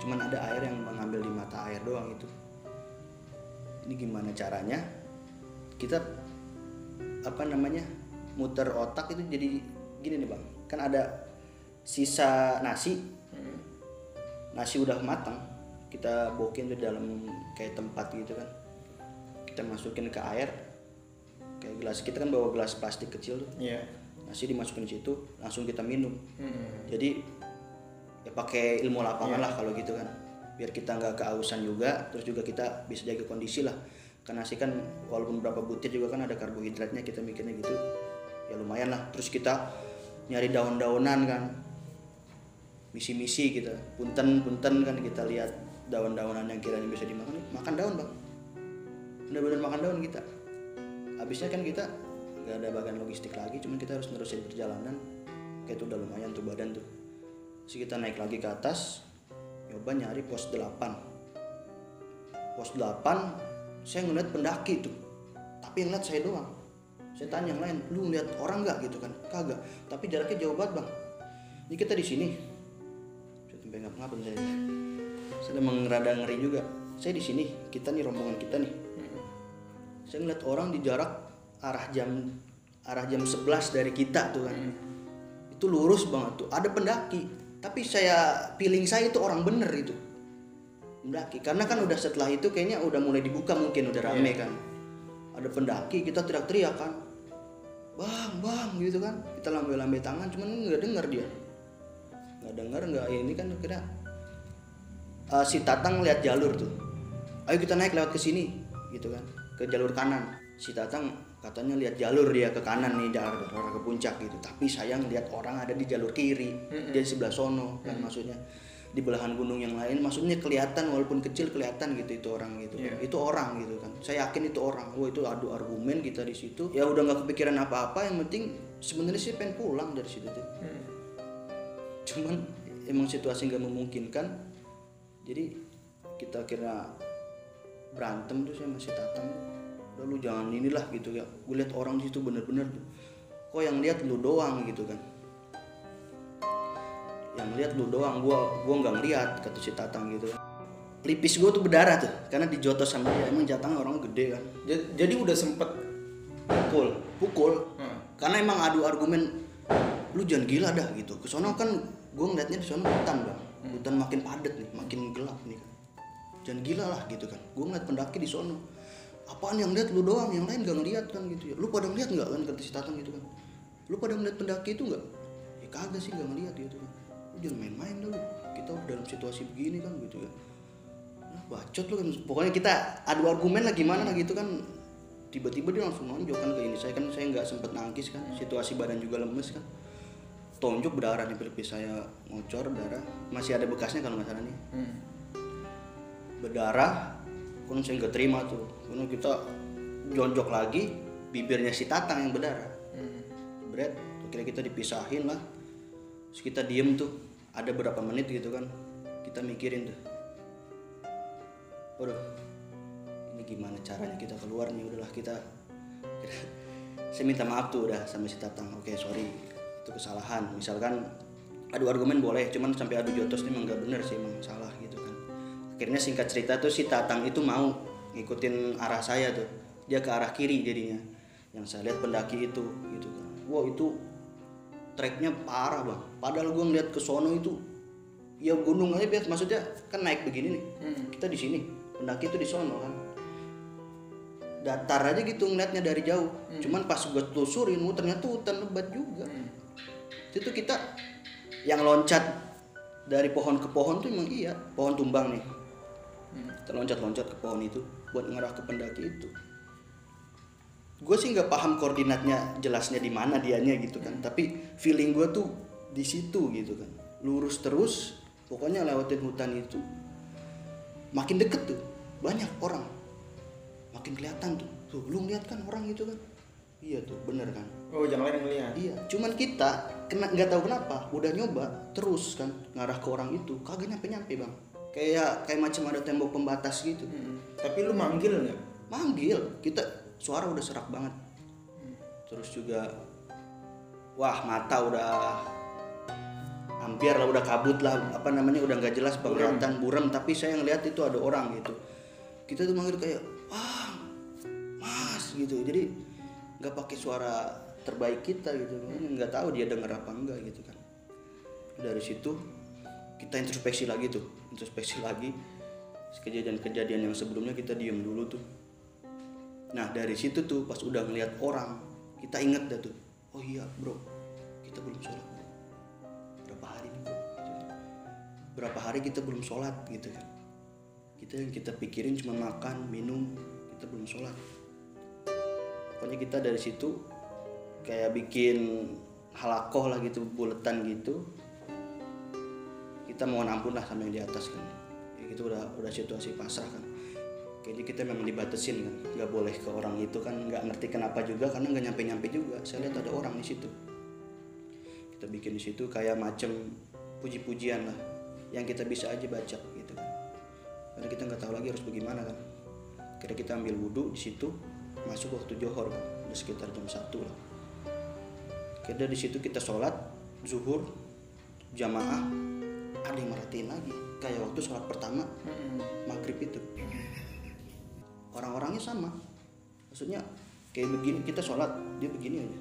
Cuman ada air yang mengambil di mata air doang itu. Ini gimana caranya kita muter otak itu jadi gini nih bang, kan ada sisa nasi udah matang, kita bokin di dalam kayak tempat gitu kan, kita masukin ke air kayak gelas, kita kan bawa gelas plastik kecil tuh, nasi dimasukin situ langsung kita minum. Jadi ya pakai ilmu lapangan lah kalau gitu kan, biar kita nggak kehausan juga, terus juga kita bisa jaga kondisi lah. Karena nasi kan walaupun berapa butir juga kan ada karbohidratnya, kita mikirnya gitu ya lumayan lah. Terus kita nyari daun-daunan kan, misi-misi kita, punten kan kita lihat daun-daunan yang kiranya bisa dimakan, makan daun bang, bener-bener makan daun kita. Habisnya kan kita nggak ada bagian logistik lagi, cuman kita harus nerusin perjalanan. Kayak itu udah lumayan tuh badan tuh. Terus kita naik lagi ke atas, nyoba nyari pos 8. Pos 8 saya ngeliat pendaki tuh, tapi yang lihat saya doang. Saya tanya yang lain, lu ngeliat orang nggak gitu kan? Kagak. Tapi jaraknya jauh banget bang. Ini kita di sini. Saya sampai ngapa-ngapain saya. Saya emang rada ngeri juga. Saya di sini. Kita nih rombongan kita nih. Saya ngeliat orang di jarak arah jam 11 dari kita tuh kan. Itu lurus banget tuh. Ada pendaki. Tapi feeling saya itu orang bener itu. Pendaki. Karena kan udah setelah itu kayaknya udah mulai dibuka, mungkin udah rame kan. Ada pendaki, kita teriak-teriak kan, bang gitu kan, kita lambai-lambai tangan, cuman nggak dengar dia, nggak ini kan kira si Tatang lihat jalur tuh, ayo kita naik lewat ke sini gitu kan, ke jalur kanan. Si Tatang katanya lihat jalur dia ke kanan nih, arah ke puncak gitu, tapi sayang lihat orang ada di jalur kiri, dia di sebelah sono kan, maksudnya di belahan gunung yang lain, maksudnya kelihatan walaupun kecil kelihatan gitu itu orang gitu, itu orang gitu kan, saya yakin itu orang. Itu adu argumen kita di situ, ya udah nggak kepikiran apa-apa, yang penting sebenarnya sih pengen pulang dari situ tuh. Cuman emang situasi nggak memungkinkan, jadi kita kira berantem tuh saya masih Tatang, udah lu jangan inilah gitu ya, gue lihat orang di situ bener-bener tuh, kok yang lihat lu doang gitu kan. Yang lihat lu doang, gua nggak ngeliat, kata si Tatang gitu. Pelipis gua tuh berdarah tuh, karena dijotos sama dia. Emang Tatang orang gede kan. Jadi udah sempet pukul. Karena emang adu argumen, lu jangan gila dah gitu. Kesono kan gua ngeliatnya di sono hutan bang, hutan makin padat nih, makin gelap nih kan. Jangan gila lah gitu kan. Gua ngeliat pendaki di sono. Apaan yang lihat lu doang, yang lain gak ngeliat kan gitu ya. Lu pada ngeliat nggak kan, kata si Tatang gitu kan. Lu pada ngeliat pendaki itu nggak? Ya kagak sih, nggak ngeliat gitu kan. Jangan main-main dulu, kita dalam situasi begini kan gitu ya. Nah, bacot lu kan, pokoknya kita adu argumen lah gimana lah gitu kan. Tiba-tiba dia langsung nonjok kan ke ini, saya nggak sempet nangkis kan, situasi badan juga lemes kan. Tonjok berdarah nih pelipis saya, ngocor darah, masih ada bekasnya kalau nggak salah nih. berdarah. Kan saya nggak terima tuh, karena kita jonjok lagi, bibirnya si Tatang yang berdarah. Berat, akhirnya kita dipisahin lah. Terus kita diem tuh, ada berapa menit gitu kan, kita mikirin tuh, waduh, ini gimana caranya kita keluar nih. Udahlah kita saya minta maaf tuh udah sama si Tatang. Oke, sorry, itu kesalahan. Misalkan adu argumen boleh, cuman sampai adu jotos ini emang gak bener sih, emang salah gitu kan. Akhirnya singkat cerita tuh si Tatang itu mau ngikutin arah saya tuh, dia ke arah kiri jadinya. Yang saya lihat pendaki itu gitu kan, wow itu treknya parah bang. Padahal gue ngeliat ke sono itu ya gunung aja biasa, maksudnya kan naik begini nih, kita di sini, pendaki itu di sono kan, datar aja gitu ngeliatnya dari jauh. Cuman pas gue telusurin, ternyata hutan lebat juga. Itu kita yang loncat dari pohon ke pohon tuh emang iya, pohon tumbang nih. Kita loncat-loncat ke pohon itu buat ngerah ke pendaki itu. Gue sih nggak paham koordinatnya jelasnya di mana dianya gitu kan, tapi feeling gue tuh di situ gitu kan, lurus terus, pokoknya lewatin hutan itu. Makin deket tuh banyak orang, makin kelihatan tuh lu ngeliat kan orang itu kan, iya tuh bener kan. Oh, yang lain ngelihat. Iya, cuman kita nggak tahu kenapa udah nyoba terus kan ngarah ke orang itu, kagak nyampe bang. Kayak macam ada tembok pembatas gitu. Tapi lu manggil nggak? Manggil, kita suara udah serak banget. Terus juga wah mata udah hampir lah, udah kabut lah, apa namanya, udah nggak jelas penglihatan, buram. Tapi saya ngeliat itu ada orang gitu. Kita tuh manggil kayak wah mas gitu. Jadi nggak pakai suara terbaik kita gitu, nggak tahu dia denger apa enggak gitu kan. Dari situ kita introspeksi lagi kejadian-kejadian yang sebelumnya kita diem dulu tuh. Nah dari situ tuh pas udah ngeliat orang, kita inget dah tuh, oh iya bro, kita belum sholat berapa hari nih bro gitu kan. Berapa hari kita belum sholat gitu kan. Yang kita pikirin cuma makan minum, kita belum sholat. Pokoknya kita dari situ kayak bikin halakoh lah gitu, buletan gitu. Kita mohon ampun lah sama yang di atas kan. Ya gitu udah situasi pasrah kan. Kayaknya kita memang dibatasin kan, nggak boleh ke orang itu kan, nggak ngerti kenapa juga karena nggak nyampe juga. Saya lihat ada orang di situ. Kita bikin di situ kayak macem puji-pujian lah, yang kita bisa aja baca gitu kan. Karena kita nggak tahu lagi harus bagaimana kan. Kira kita ambil wudhu di situ, masuk waktu johor kan, udah sekitar jam 1 lah. Kira di situ kita sholat zuhur jamaah, ada yang merhatiin lagi kayak waktu sholat pertama maghrib itu. Orang-orangnya sama, maksudnya kayak begini, kita sholat dia begini aja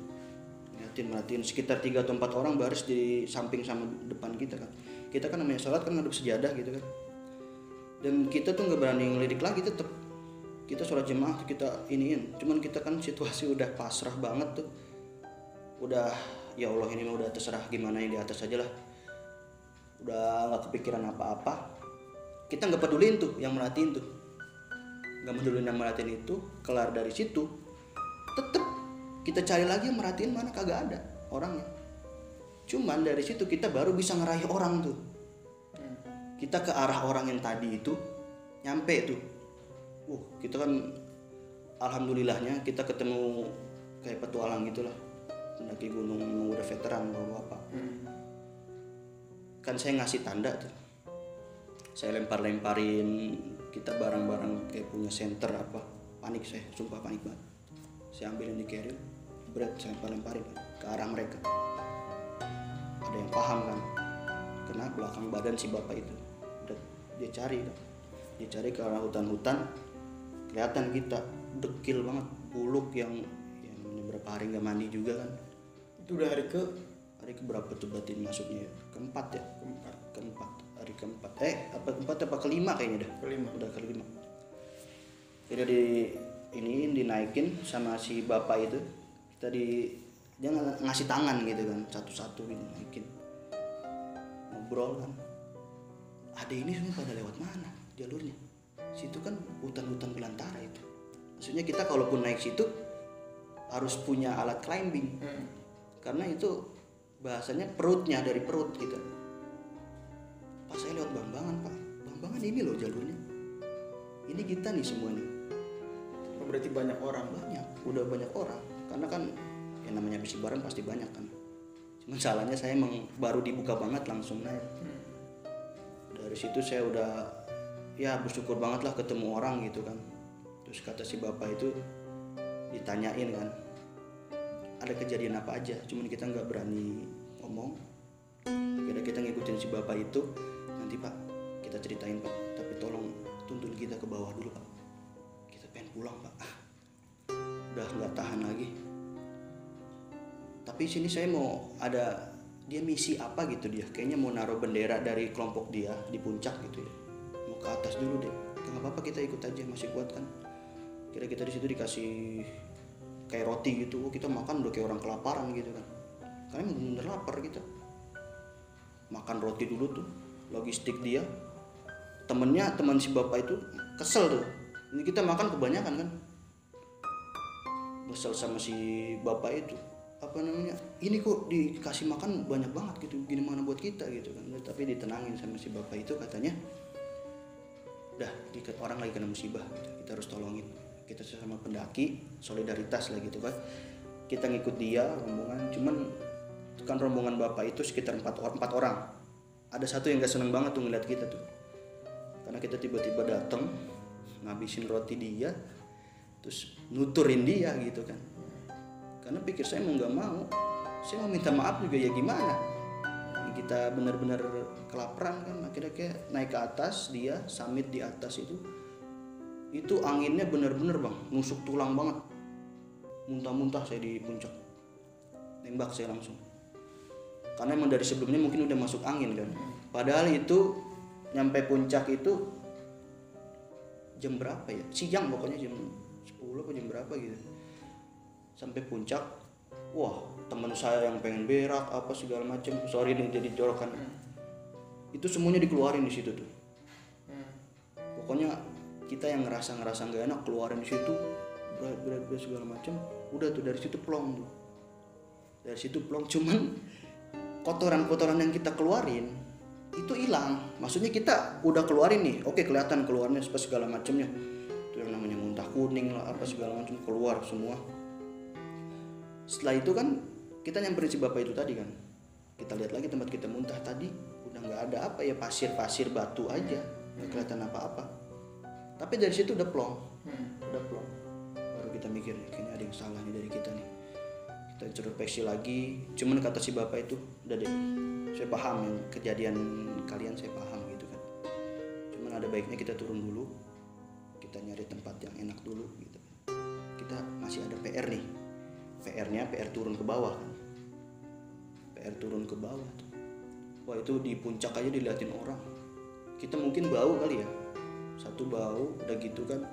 merhatiin sekitar 3 atau 4 orang baris di samping sama depan kita kan. Kita kan namanya sholat kan ngadep sejadah gitu kan, dan kita tuh nggak berani ngelirik lagi, tetep kita sholat jemaah kita iniin. Cuman kita kan situasi udah pasrah banget tuh, udah ya Allah ini mah udah terserah gimana yang di atas aja lah, udah nggak kepikiran apa-apa. Kita nggak pedulin tuh yang merhatiin tuh, nggak pedulin yang merhatiin itu. Kelar dari situ tetep kita cari lagi yang merhatiin, mana kagak ada orangnya. Cuman dari situ kita baru bisa ngeraih orang tuh. Kita ke arah orang yang tadi itu nyampe tuh. Kita kan alhamdulillahnya kita ketemu kayak petualang gitulah, pendaki gunung udah veteran bapak-bapak. Kan saya ngasih tanda tuh, saya lempar-lemparin kita barang-barang kayak punya senter apa, panik saya, sumpah panik banget. Saya ambilin di carrier, berat saya lempar-lemparin ke arah mereka. Ada yang paham kan, kena belakang badan si bapak itu. Dia cari ke arah hutan-hutan, kelihatan kita dekil banget, buluk yang berapa hari nggak mandi juga kan. Itu udah hari ke berapa tuh batin masuknya ya? Keempat ya? Keempat. Hari keempat. Keempat apa kelima kayaknya dah? Udah kelima. Jadi dinaikin sama si bapak itu. Dia ngasih tangan gitu kan, satu-satu gitu naikin. Ngobrol kan. Ada ini semua pada lewat mana jalurnya? Situ kan hutan-hutan belantara itu. Maksudnya kita kalaupun naik situ harus punya alat climbing. Karena itu bahasanya perutnya, dari perut gitu. Pas saya lewat Bambangan pak, Bambangan ini loh jalurnya. ini kita nih semua nih. Oh, berarti banyak orang. Udah banyak orang, karena kan yang namanya habis lebaran pasti banyak kan. Cuman salahnya saya emang baru dibuka banget langsung naik. Dari situ saya udah ya bersyukur banget lah ketemu orang gitu kan. Terus kata si bapak itu, ditanyain kan ada kejadian apa aja, cuman kita nggak berani ngomong. Akhirnya kita ngikutin si bapak itu, nanti pak kita ceritain pak, tapi tolong tuntun kita ke bawah dulu pak, kita pengen pulang pak, udah nggak tahan lagi. Tapi sini saya mau ada dia misi apa gitu, dia kayaknya mau naruh bendera dari kelompok dia di puncak gitu ya, mau ke atas dulu deh. Nggak apa-apa, kita ikut aja, masih kuat kan. Kira kita di situ dikasih kayak roti gitu, kita makan udah kayak orang kelaparan gitu kan, karena emang bener lapar kita. Makan roti dulu tuh, logistik dia, temen si bapak itu kesel tuh, ini kita makan kebanyakan kan, kesel sama si bapak itu, apa namanya, ini kok dikasih makan banyak banget gitu, gini mana buat kita gitu kan. Tapi ditenangin sama si bapak itu, katanya udah orang lagi kena musibah gitu, kita harus tolongin, kita sesama pendaki, solidaritas lah gitu kan. Kita ngikut dia rombongan, cuman kan rombongan bapak itu sekitar 4 orang. Ada satu yang gak seneng banget tuh ngeliat kita tuh, karena kita tiba-tiba datang ngabisin roti dia, terus nuturin dia gitu kan. Karena pikir saya mau gak mau, saya mau minta maaf juga ya gimana, kita benar-benar kelaparan kan. Akhirnya kayak naik ke atas, dia summit di atas itu anginnya bener-bener bang, nusuk tulang banget, muntah-muntah saya di puncak, nembak saya langsung, karena emang dari sebelumnya mungkin udah masuk angin kan. Padahal itu nyampe puncak itu jam berapa ya, siang pokoknya jam 10 atau jam berapa gitu. Sampai puncak, wah teman saya yang pengen berak apa segala macam, sorry nih jadi jorokan, itu semuanya dikeluarin di situ tuh. Pokoknya kita yang ngerasa nggak enak keluarin di situ, berat segala macam. Udah tuh dari situ plong tuh. Dari situ plong, cuman kotoran-kotoran yang kita keluarin itu hilang. Maksudnya kita udah keluarin nih, oke kelihatan keluarnya segala macamnya. Itu yang namanya muntah kuning lah apa segala macam keluar semua. Setelah itu kan kita nyamperin si bapak itu tadi kan. Kita lihat lagi tempat kita muntah tadi udah nggak ada apa ya, pasir batu aja, nggak kelihatan apa-apa. Tapi dari situ udah plong, baru kita mikir kayaknya ada yang salah nih dari kita nih. Kita introspeksi lagi, cuman kata si bapak itu, udah deh, saya paham yang kejadian kalian, saya paham gitu kan. Cuman ada baiknya kita turun dulu, kita nyari tempat yang enak dulu gitu. Kita masih ada PR nih, PR-nya PR turun ke bawah kan, PR turun ke bawah tuh. Wah itu di puncak aja diliatin orang, kita mungkin bau kali ya. Satu bau udah gitu kan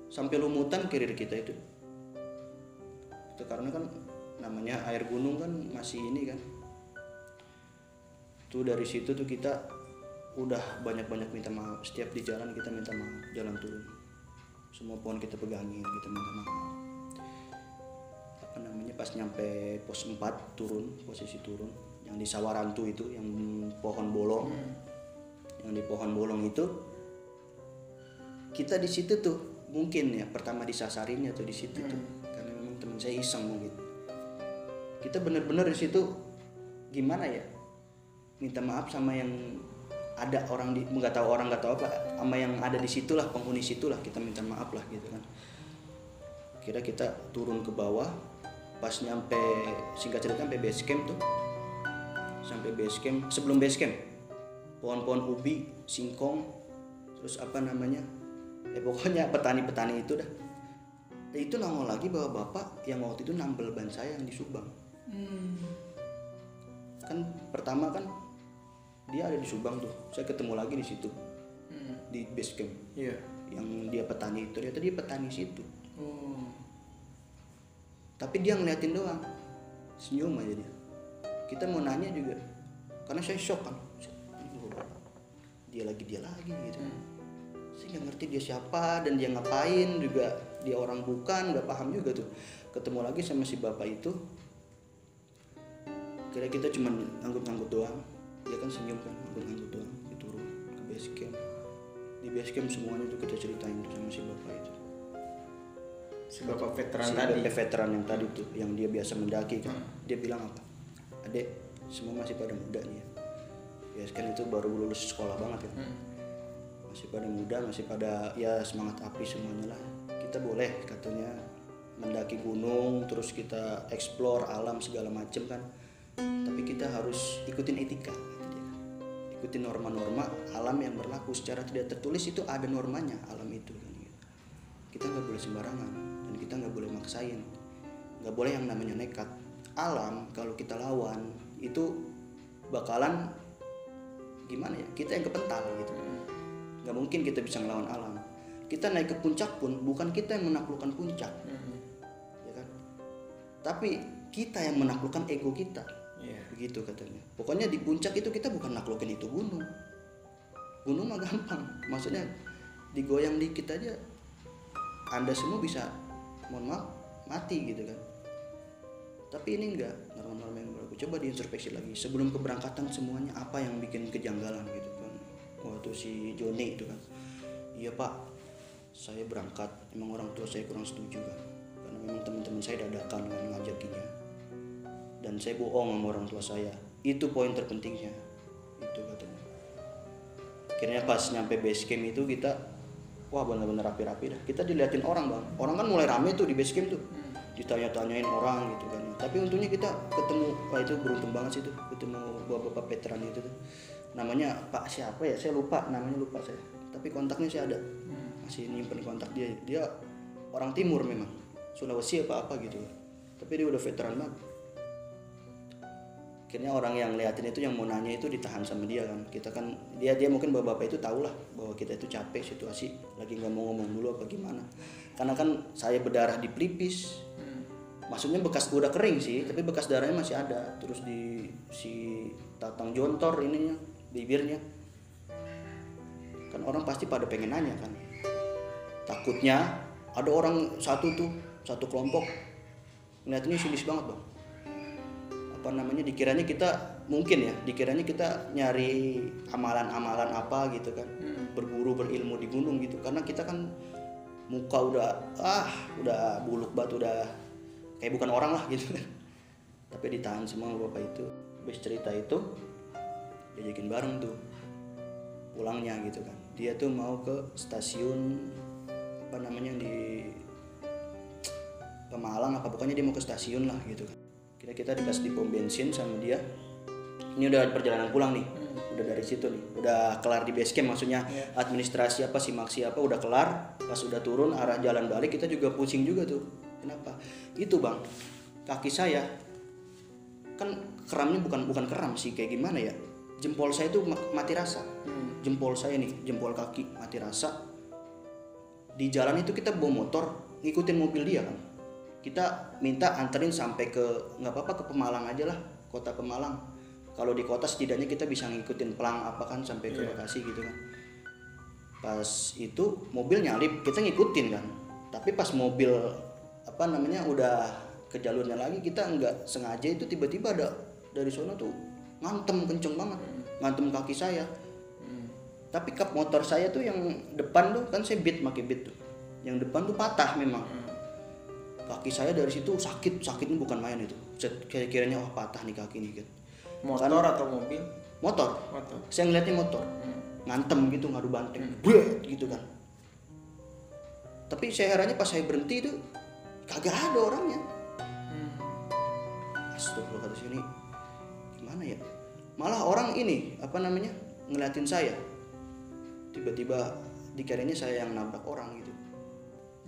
sampai lumutan karir kita itu karena kan namanya air gunung kan masih ini kan. Tuh dari situ tuh kita udah banyak minta maaf, setiap di jalan kita minta maaf, jalan turun semua pohon kita pegangin, kita minta maaf. Apa namanya, pas nyampe pos 4 posisi turun yang di Sawarantu itu, yang pohon bolong, yang di pohon bolong itu kita di situ tuh mungkin ya pertama disasarinnya tuh di situ tuh, karena memang teman saya iseng mungkin. Kita bener-bener di situ gimana ya, minta maaf sama yang ada orang di nggak tahu apa, sama yang ada di situ lah, penghuni situ lah, kita minta maaf lah gitu kan. Kira kita turun ke bawah, pas nyampe singkat cerita sampai base camp tuh, sampai base camp, sebelum base camp pohon-pohon ubi, singkong, terus apa namanya, pokoknya petani-petani itu dah. Dan itu nongol lagi bahwa bapak yang waktu itu nambel ban saya yang di Subang. Kan pertama kan dia ada di Subang tuh, saya ketemu lagi di situ, di base camp. Yang dia petani itu, ternyata dia petani situ. Tapi dia ngeliatin doang, senyum aja dia. Kita mau nanya juga, karena saya shock kan, dia lagi gitu. Saya nggak ngerti dia siapa dan dia ngapain juga, dia orang bukan, nggak paham juga tuh. Ketemu lagi sama si bapak itu, kira kita cuma ngangkut doang, dia kan senyum kan, ngangkut doang, dia turun ke base camp. Di base camp semuanya tuh kita ceritain tuh sama si bapak itu. Si bapak veteran Si tadi. bapak veteran yang tadi tuh, yang dia biasa mendaki kan. Dia bilang apa? Adek, semua masih pada muda nih ya. Ya kan itu baru lulus sekolah banget kan. Masih pada muda, masih pada ya semangat api semuanya lah. Kita boleh katanya mendaki gunung, terus kita explore alam segala macem kan. Tapi kita harus ikutin etika, kata dia. Ikutin norma-norma alam yang berlaku secara tidak tertulis, itu ada normanya alam itu kan. Kita nggak boleh sembarangan dan kita nggak boleh maksain, nggak boleh yang namanya nekat. Alam kalau kita lawan itu bakalan gimana ya, kita yang kepental gitu. Nggak mungkin kita bisa ngelawan alam. Kita naik ke puncak pun bukan kita yang menaklukkan puncak, ya kan? Tapi kita yang menaklukkan ego kita. Begitu katanya. Pokoknya di puncak itu kita bukan naklukin itu gunung. Gunung mah gampang, maksudnya digoyang dikit aja Anda semua bisa, mohon maaf, mati gitu kan. Tapi ini enggak, norma-norma yang berlaku. Coba diintrospeksi lagi sebelum keberangkatan semuanya apa yang bikin kejanggalan gitu kan. Waktu si Joni itu kan, iya pak, saya berangkat, emang orang tua saya kurang setuju kan, karena memang teman-teman saya dadakan dengan ngajakinya, dan saya bohong sama orang tua saya. Itu poin terpentingnya, itu katanya. Akhirnya pas nyampe base camp itu kita, wah benar-benar rapi-rapi dah. Kita diliatin orang bang, orang kan mulai rame tuh di base camp tuh, ditanya-tanyain orang gitu kan. Tapi untungnya kita ketemu, wah itu beruntung banget sih tuh, ketemu bapak-bapak veteran itu tuh. Namanya Pak siapa ya, saya lupa namanya, lupa saya. Tapi kontaknya saya ada, masih nyimpen kontak dia. Dia orang timur memang, Sulawesi apa gitu. Tapi dia udah veteran banget. Akhirnya orang yang liatin itu, yang mau nanya itu ditahan sama dia kan. Kita kan dia mungkin bapak-bapak itu tahu lah bahwa kita itu capek situasi, lagi nggak mau ngomong dulu apa gimana. Karena kan saya berdarah di pelipis, maksudnya bekas udah kering sih, tapi bekas darahnya masih ada. Terus di si tatang jontor ininya, bibirnya. Kan orang pasti pada pengen nanya kan. Takutnya ada orang satu kelompok ngeliatnya sinis banget bang. Apa namanya, dikiranya kita nyari amalan-amalan apa gitu kan, berburu berilmu di gunung gitu, karena kita kan muka udah buluk batu, udah kayak bukan orang lah gitu kan. Tapi ditahan semua bapak itu. Habis cerita itu diajakin bareng tuh pulangnya gitu kan. Dia tuh mau ke stasiun apa namanya di Pemalang apa, pokoknya dia mau ke stasiun lah gitu kan. Kita dikasih di pom bensin sama dia. Ini udah perjalanan pulang nih, udah dari situ nih, udah kelar di base camp, maksudnya administrasi apa simaksi apa udah kelar. Pas udah turun arah jalan balik kita juga pusing juga tuh. Kenapa? Itu bang, kaki saya kan keramnya bukan keram sih, kayak gimana ya, jempol saya tuh mati rasa. Jempol saya nih, jempol kaki mati rasa. Di jalan itu kita bawa motor ngikutin mobil dia kan. Kita minta anterin sampai ke, nggak apa-apa ke Pemalang aja lah, kota Pemalang. Kalau di kota setidaknya kita bisa ngikutin pelang apa kan sampai ke Bekasi gitu kan. Pas itu mobil nyalip, kita ngikutin kan. Tapi pas mobil apa namanya udah ke jalurnya lagi, kita nggak sengaja itu tiba-tiba ada dari sana tuh ngantem kenceng banget, ngantem kaki saya. Tapi kap motor saya tuh yang depan tuh kan saya pakai beat tuh, yang depan tuh patah memang. Kaki saya dari situ sakitnya bukan main itu. Kira-kiranya wah patah nih kaki nih gitu. Motor atau mobil? Motor. Saya ngeliatnya motor. Ngantem gitu, ngadu banteng. Bret gitu kan. Tapi saya herannya pas saya berhenti itu kagak ada orangnya. Astagfirullah, kata sini gimana ya? Malah orang ini apa namanya ngeliatin saya. Tiba-tiba dikiranya saya yang nabrak orang gitu.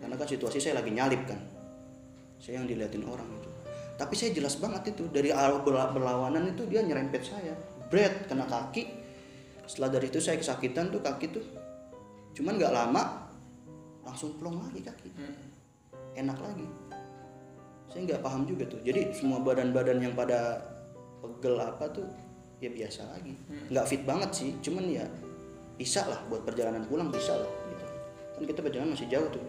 Karena kan situasi saya lagi nyalip kan. Saya yang diliatin orang itu. Tapi saya jelas banget itu dari awal berlawanan itu dia nyerempet saya, bret kena kaki. Setelah dari itu saya kesakitan tuh kaki tuh. Cuman nggak lama langsung plong lagi kaki. Enak lagi. Saya nggak paham juga tuh. Jadi semua badan-badan yang pada pegel apa tuh ya biasa lagi. Nggak fit banget sih. Cuman ya bisa lah buat perjalanan pulang, bisa lah gitu. Kan kita perjalanan masih jauh tuh.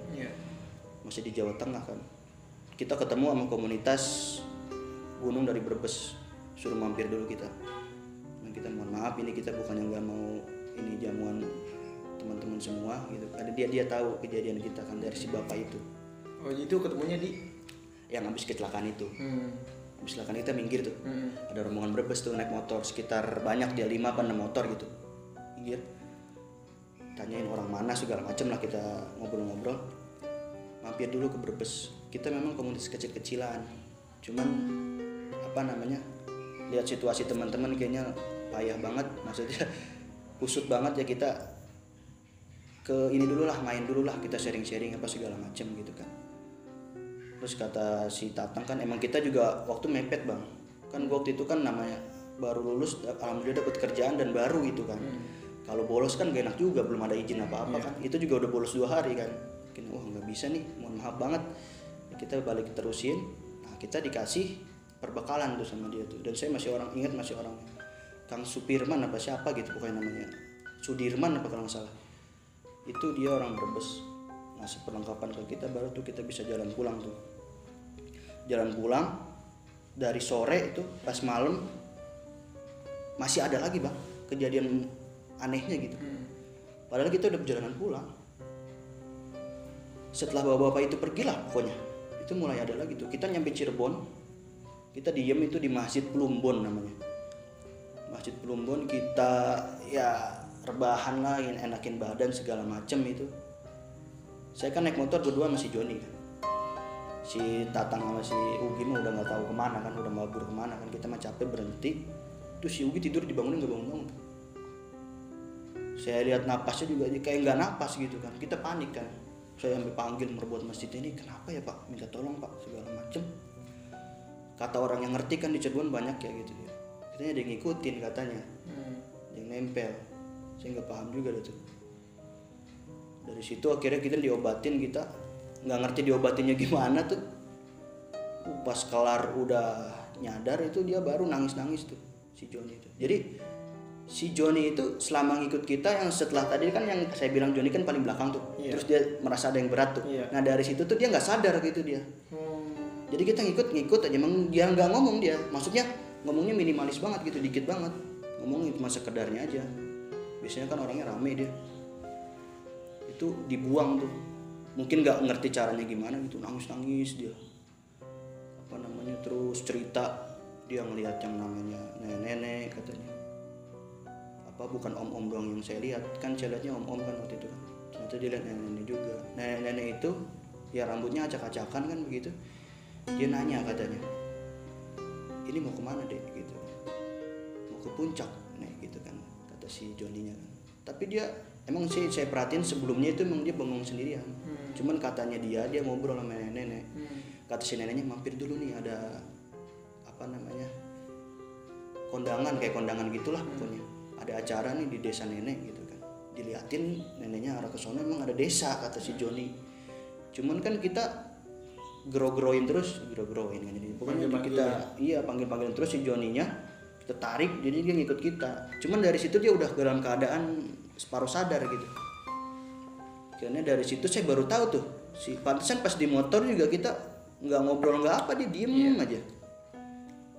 Masih di Jawa Tengah kan. Kita ketemu sama komunitas gunung dari Brebes, suruh mampir dulu kita. Nah kita mohon maaf, ini kita bukannya nggak mau ini jamuan teman-teman semua gitu. Ada dia tahu kejadian kita kan dari si bapak itu. Oh itu ketemunya di Yang habis kecelakaan itu. Habis kecelakaan kita minggir tuh. Ada rombongan Brebes tuh naik motor sekitar banyak dia 5 apa 6 motor gitu. Minggir. Tanyain orang mana segala macam lah, kita ngobrol-ngobrol. Mampir dulu ke Brebes. Kita memang komunitas kecil-kecilan. Cuman apa namanya? Lihat situasi teman-teman kayaknya payah banget, maksudnya kusut banget ya, kita ke ini dulu lah, main dulu lah, kita sharing-sharing apa segala macam gitu kan. Terus kata si Tatang kan emang kita juga waktu mepet bang, kan waktu itu kan namanya baru lulus, alhamdulillah dapat kerjaan dan baru gitu kan. Kalau bolos kan gak enak juga, belum ada izin apa-apa kan. Itu juga udah bolos 2 hari kan. Mungkin wah nggak bisa nih, mohon maaf banget. Kita balik terusin. Nah kita dikasih perbekalan tuh sama dia tuh. Dan saya masih ingat masih orang Kang Supirman apa siapa gitu pokoknya namanya. Sudirman apa kalau nggak salah. Itu dia orang Brebes. Ngasih perlengkapan ke kita, baru tuh kita bisa jalan pulang tuh. Jalan pulang dari sore itu pas malam masih ada lagi bang kejadian anehnya gitu. Padahal kita udah perjalanan pulang. Setelah bapak-bapak itu pergilah pokoknya, itu mulai ada lagi tuh. Kita nyampe Cirebon, kita diem itu di Masjid Plumbon namanya. Masjid Plumbon kita ya rebahan lah, enakin badan segala macem itu. Saya kan naik motor berdua sama si Joni kan. Si Tatang sama si Ugi mah udah nggak tahu kemana kan, udah mabur kemana kan. Kita mah capek berhenti. Terus si Ugi tidur dibangunin nggak bangun-bangun. Saya lihat napasnya juga kayak nggak napas gitu kan. Kita panik kan. Saya sampai panggil merebut masjid ini, kenapa ya pak? Minta tolong pak segala macem. Kata orang yang ngerti kan di Cirebon banyak ya gitu ya. Katanya ada yang ngikutin katanya, yang nempel. Saya nggak paham juga tuh. Dari situ akhirnya kita diobatin, kita nggak ngerti diobatinnya gimana tuh. Pas kelar udah nyadar itu dia baru nangis-nangis tuh si Joni itu. Jadi si Joni itu selama ngikut kita yang setelah tadi kan yang saya bilang Joni kan paling belakang tuh. Terus dia merasa ada yang berat tuh. Nah dari situ tuh dia nggak sadar gitu dia. Jadi kita ngikut aja, emang dia nggak ngomong dia. Maksudnya ngomongnya minimalis banget gitu, dikit banget. Ngomongnya cuma sekedarnya aja. Biasanya kan orangnya rame dia. Itu dibuang tuh, mungkin nggak ngerti caranya gimana gitu, nangis dia apa namanya, terus cerita dia ngelihat yang namanya nenek katanya, apa bukan om doang yang saya lihat, kan saya lihatnya om kan waktu itu kan, ternyata dia lihat nenek juga. Nenek itu ya rambutnya acak-acakan kan begitu. Dia nanya katanya, ini mau kemana dek gitu, mau ke puncak nek gitu kan kata si Joninya kan. Tapi dia emang sih saya perhatiin sebelumnya itu emang dia bengong sendirian. Cuman katanya dia ngobrol sama nenek. Kata si neneknya mampir dulu nih, ada apa namanya, kondangan kayak kondangan gitulah pokoknya. Ada acara nih di desa nenek gitu kan. Diliatin neneknya arah ke sono, emang ada desa kata si Joni. Cuman kan kita grow-growin kan jadi. Pokoknya kita panggil terus si Joninya, kita tarik jadi dia ngikut kita. Cuman dari situ dia udah dalam keadaan separuh sadar gitu. Karena dari situ saya baru tahu tuh si pantesan pas di motor juga kita nggak ngobrol nggak apa, dia diem aja,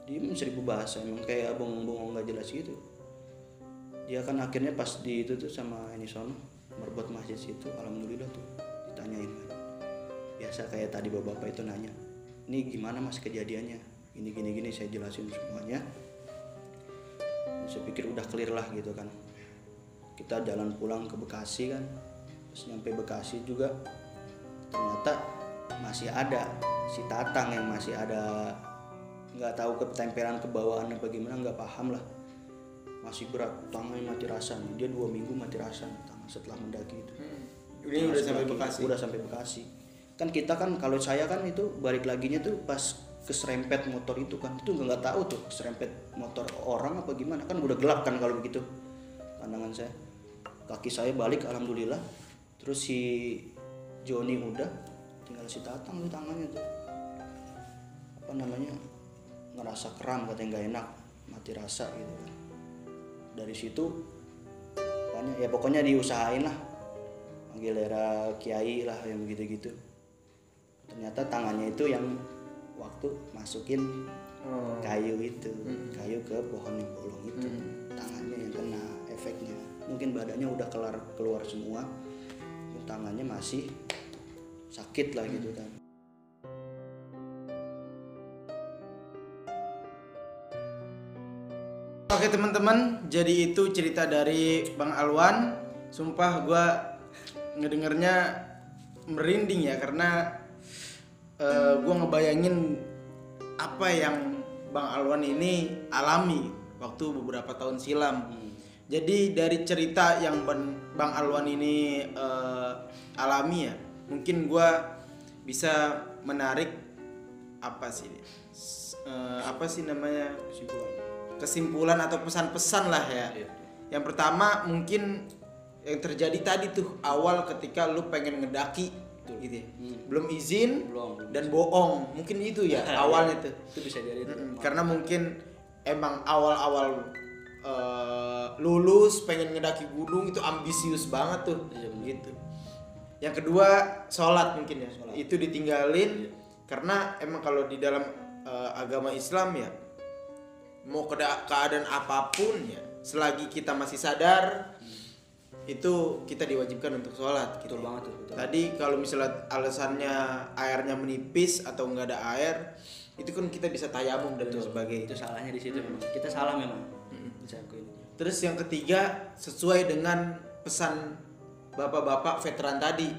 diem 1000 bahasa, emang kayak bongong-bongong nggak jelas gitu. Dia kan akhirnya pas di itu tuh sama ini sono merebut masjid situ, alhamdulillah tuh ditanyain kan. Biasa kayak tadi bapak itu nanya, ini gimana mas kejadiannya, gini saya jelasin semuanya. Saya pikir udah clear lah gitu kan. Kita jalan pulang ke Bekasi kan, terus nyampe Bekasi juga ternyata masih ada si Tatang yang masih ada, nggak tahu ketempelan kebawaan apa gimana, nggak paham lah, masih berat, tangannya mati rasa nih. Dia 2 minggu mati rasa tangan setelah mendaki itu. Ini udah sampai Bekasi. Udah sampai Bekasi. Kan kita kan kalau saya kan itu balik laginya tuh pas keserempet motor itu kan, itu nggak tahu tuh keserempet motor orang apa gimana, kan udah gelap kan kalau begitu pandangan saya. Kaki saya balik alhamdulillah. Terus si Joni udah, tinggal si Tatang tuh tangannya tuh apa namanya, ngerasa kram katanya, nggak enak, mati rasa gitu kan. Dari situ pokoknya diusahain lah, panggil daerah kiai lah yang begitu-gitu. Ternyata tangannya itu yang waktu masukin kayu itu, kayu ke pohon yang bolong itu, tangannya yang kena efeknya. mungkin badannya udah keluar semua, tangannya masih sakit lah gitu kan. Oke teman-teman, jadi itu cerita dari Bang Alwan. Sumpah gua ngedengernya merinding ya, karena gua ngebayangin apa yang Bang Alwan ini alami waktu beberapa tahun silam. Jadi dari cerita yang Bang Alwan ini alami ya, mungkin gua bisa menarik apa sih namanya, kesimpulan atau pesan-pesan lah ya. Iya. Yang pertama mungkin yang terjadi tadi tuh awal ketika lu pengen ngedaki gitu ya. Belum izin Belum. dan bohong. Mungkin itu ya awalnya tuh. Itu bisa jadi tuh. Karena mungkin emang awal-awal lulus pengen ngedaki gunung itu ambisius banget tuh. Iya, bener. Gitu. Yang kedua sholat mungkin ya. Sholat. Itu ditinggalin Iya. karena emang kalau di dalam agama Islam ya, mau keadaan apapun ya, selagi kita masih sadar itu kita diwajibkan untuk sholat gitu. Betul banget tuh, betul. Tadi kalau misalnya alasannya airnya menipis atau nggak ada air, itu kan kita bisa tayamum dan sebagainya. Itu salahnya di situ memang. Kita salah memang. Bisa akuin aja. Terus yang ketiga, sesuai dengan pesan bapak-bapak veteran tadi,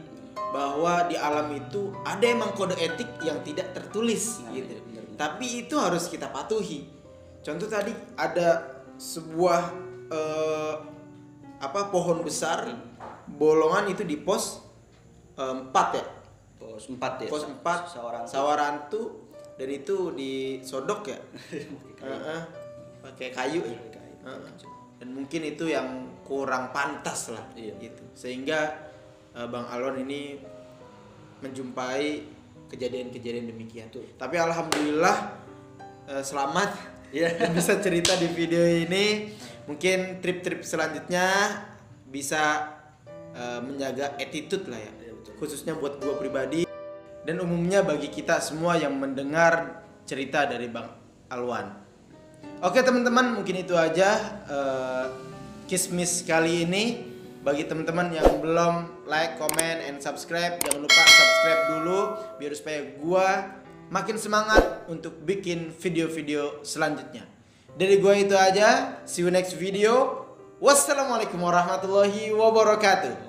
bahwa di alam itu ada emang kode etik yang tidak tertulis Nah, gitu. iya, benar-benar. Tapi itu harus kita patuhi. Contoh tadi ada sebuah pohon besar, bolongan itu di pos 4 ya. Pos 4 ya. Pos 4 Sawarantu, dan itu disodok ya. Pakai kayu ya. Dan mungkin itu yang kurang pantas lah. Iya. Gitu. Sehingga Bang Alwan ini menjumpai kejadian-kejadian demikian. Betul. Tapi alhamdulillah selamat Iya. bisa cerita di video ini. Mungkin trip-trip selanjutnya bisa menjaga attitude lah ya. Iya, betul. Khususnya buat gua pribadi dan umumnya bagi kita semua yang mendengar cerita dari Bang Alwan. Oke teman-teman, mungkin itu aja Kismis kali ini. Bagi teman-teman yang belum like, comment, and subscribe, jangan lupa subscribe dulu biar supaya gua makin semangat untuk bikin video-video selanjutnya. Dari gua itu aja, see you next video. Wassalamualaikum warahmatullahi wabarakatuh.